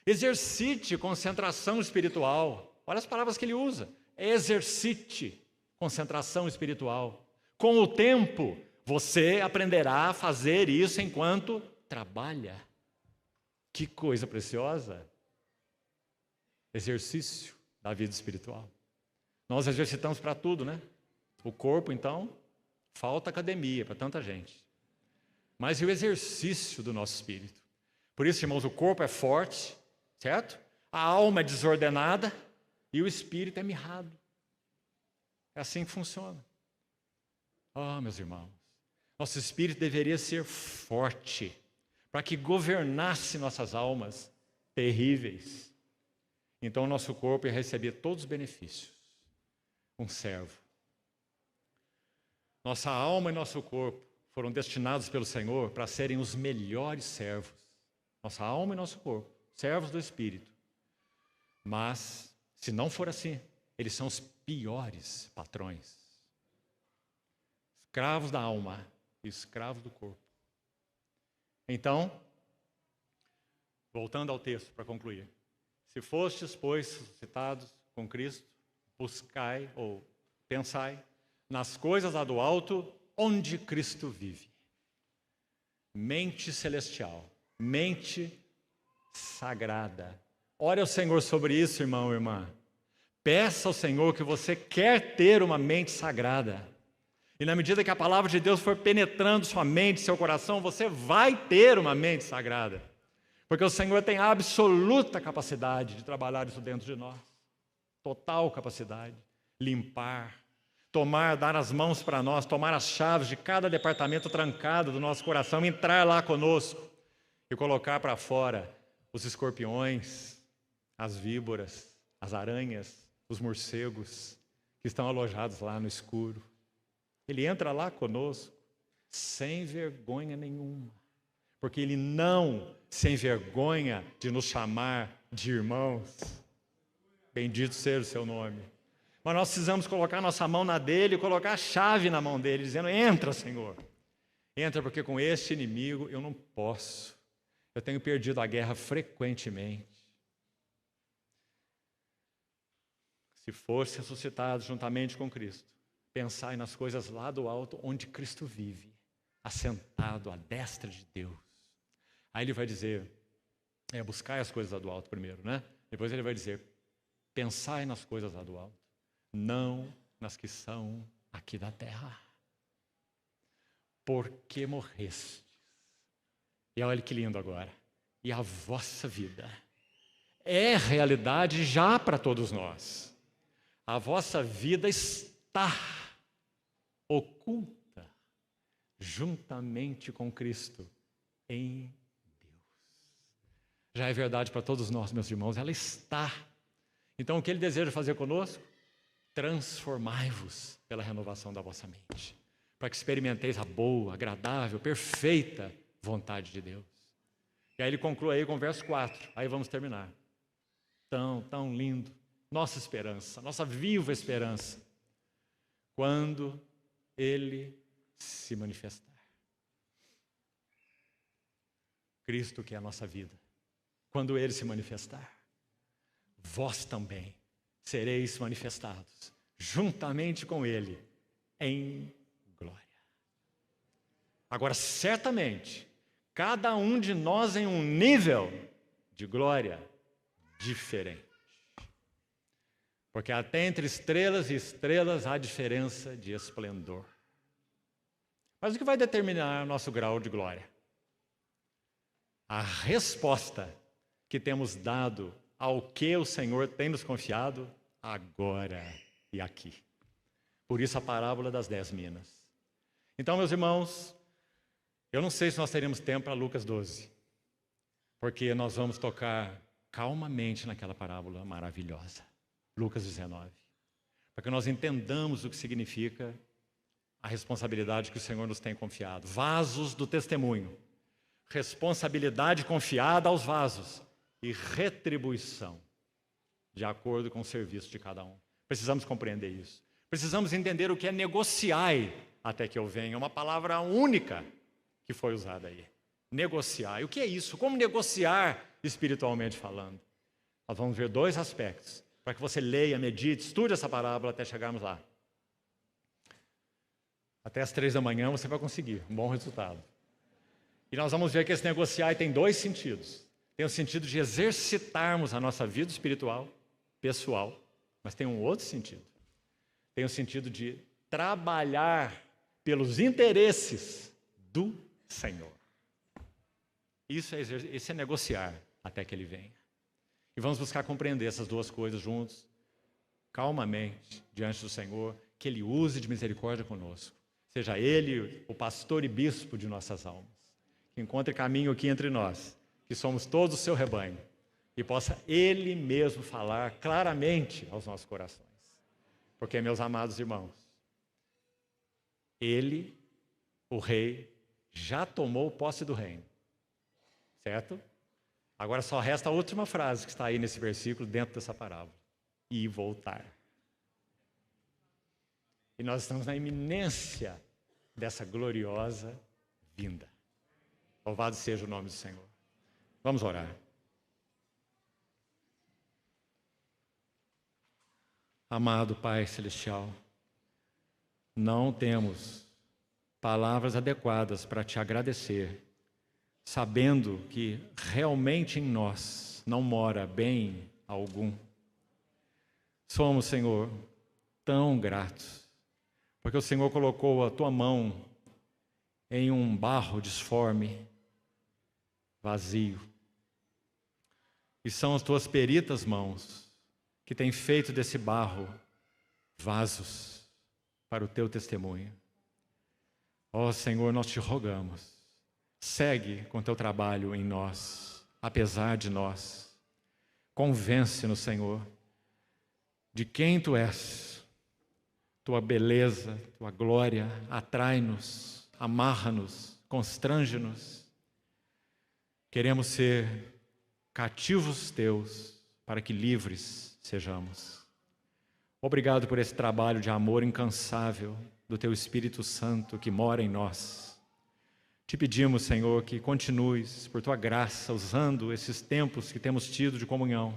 Exercite concentração espiritual. Olha as palavras que ele usa. Exercite concentração espiritual. Com o tempo, você aprenderá a fazer isso enquanto trabalha. Que coisa preciosa! Exercício da vida espiritual. Nós exercitamos para tudo, né? O corpo, então, falta academia para tanta gente. Mas e o exercício do nosso espírito? Por isso, irmãos, o corpo é forte, certo? A alma é desordenada e o espírito é mirrado. É assim que funciona. Meus irmãos, nosso espírito deveria ser forte para que governasse nossas almas terríveis. Então, o nosso corpo ia receber todos os benefícios. Um servo. Nossa alma e nosso corpo foram destinados pelo Senhor para serem os melhores servos. Nossa alma e nosso corpo, servos do Espírito. Mas, se não for assim, eles são os piores patrões. Escravos da alma e escravos do corpo. Então, voltando ao texto para concluir. Se fostes, pois, suscitados com Cristo, buscai ou pensai nas coisas lá do alto, onde Cristo vive. Mente celestial, mente sagrada. Ore ao Senhor sobre isso, irmão e irmã. Peça ao Senhor que você quer ter uma mente sagrada. E na medida que a palavra de Deus for penetrando sua mente, seu coração, você vai ter uma mente sagrada. Porque o Senhor tem a absoluta capacidade de trabalhar isso dentro de nós. Total capacidade. Limpar, dar as mãos para nós, tomar as chaves de cada departamento trancado do nosso coração, entrar lá conosco e colocar para fora os escorpiões, as víboras, as aranhas, os morcegos que estão alojados lá no escuro. Ele entra lá conosco sem vergonha nenhuma, porque Ele não se envergonha de nos chamar de irmãos. Bendito seja o seu nome. Mas nós precisamos colocar nossa mão na dele e colocar a chave na mão dele, dizendo: entra, Senhor. Entra, porque com este inimigo eu não posso. Eu tenho perdido a guerra frequentemente. Se fosse ressuscitado juntamente com Cristo, pensai nas coisas lá do alto, onde Cristo vive, assentado à destra de Deus. Aí ele vai dizer, buscai as coisas lá do alto primeiro, né? Depois ele vai dizer, pensai nas coisas lá do alto, não nas que são aqui da terra. Porque morrestes. E olha que lindo agora. E a vossa vida é realidade já para todos nós. A vossa vida está oculta juntamente com Cristo em Deus. Já é verdade para todos nós, meus irmãos, ela está. Então, o que Ele deseja fazer conosco? Transformai-vos pela renovação da vossa mente, para que experimenteis a boa, agradável, perfeita vontade de Deus. E aí ele conclui aí com o verso 4, aí vamos terminar. Tão lindo. Nossa esperança, nossa viva esperança, quando Ele se manifestar. Cristo que é a nossa vida, quando Ele se manifestar, vós também sereis manifestados, juntamente com Ele, em glória. Agora, certamente, cada um de nós em um nível de glória diferente. Porque até entre estrelas e estrelas há diferença de esplendor. Mas o que vai determinar o nosso grau de glória? A resposta que temos dado ao que o Senhor tem nos confiado agora e aqui. Por isso a parábola das 10 minas. Então, meus irmãos, eu não sei se nós teremos tempo para Lucas 12, porque nós vamos tocar calmamente naquela parábola maravilhosa. Lucas 19, para que nós entendamos o que significa a responsabilidade que o Senhor nos tem confiado. Vasos do testemunho, responsabilidade confiada aos vasos e retribuição de acordo com o serviço de cada um. Precisamos compreender isso. Precisamos entender o que é negociai até que eu venha, uma palavra única que foi usada aí. Negociar. E o que é isso? Como negociar espiritualmente falando. Nós vamos ver 2 aspectos, para que você leia, medite, estude essa parábola até chegarmos lá. Até as 3 da manhã você vai conseguir um bom resultado. E nós vamos ver que esse negociar tem 2 sentidos. Tem o sentido de exercitarmos a nossa vida espiritual, pessoal, mas tem um outro sentido. Tem o sentido de trabalhar pelos interesses do Senhor. Isso é negociar até que Ele venha. E vamos buscar compreender essas 2 coisas juntos, calmamente, diante do Senhor, que Ele use de misericórdia conosco. Seja Ele o pastor e bispo de nossas almas, que encontre caminho aqui entre nós, que somos todos o seu rebanho, e possa Ele mesmo falar claramente aos nossos corações. Porque, meus amados irmãos, Ele, o Rei, já tomou posse do reino, certo? Agora só resta a última frase que está aí nesse versículo, dentro dessa parábola: e voltar. E nós estamos na iminência dessa gloriosa vinda. Louvado seja o nome do Senhor. Vamos orar. Amado Pai Celestial, não temos palavras adequadas para te agradecer, sabendo que realmente em nós não mora bem algum. Somos, Senhor, tão gratos, porque o Senhor colocou a tua mão em um barro disforme, vazio. E são as tuas peritas mãos que têm feito desse barro vasos para o teu testemunho. Ó Senhor, nós te rogamos, segue com teu trabalho em nós, apesar de nós. Convence-nos, Senhor, de quem tu és. Tua beleza, tua glória, atrai-nos, amarra-nos, constrange-nos. Queremos ser cativos teus, para que livres sejamos. Obrigado por esse trabalho de amor incansável do teu Espírito Santo que mora em nós. Te pedimos, Senhor, que continues, por tua graça, usando esses tempos que temos tido de comunhão,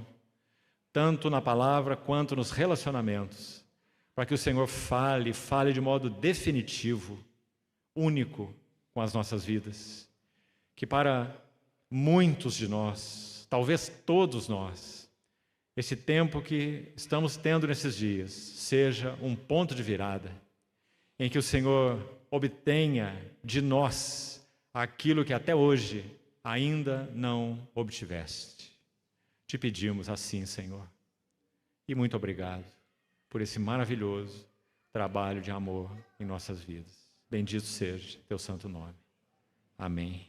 tanto na palavra quanto nos relacionamentos, para que o Senhor fale de modo definitivo, único com as nossas vidas. Que para muitos de nós, talvez todos nós, esse tempo que estamos tendo nesses dias seja um ponto de virada, em que o Senhor obtenha de nós aquilo que até hoje ainda não obtiveste. Te pedimos assim, Senhor, e muito obrigado por esse maravilhoso trabalho de amor em nossas vidas. Bendito seja teu santo nome. Amém.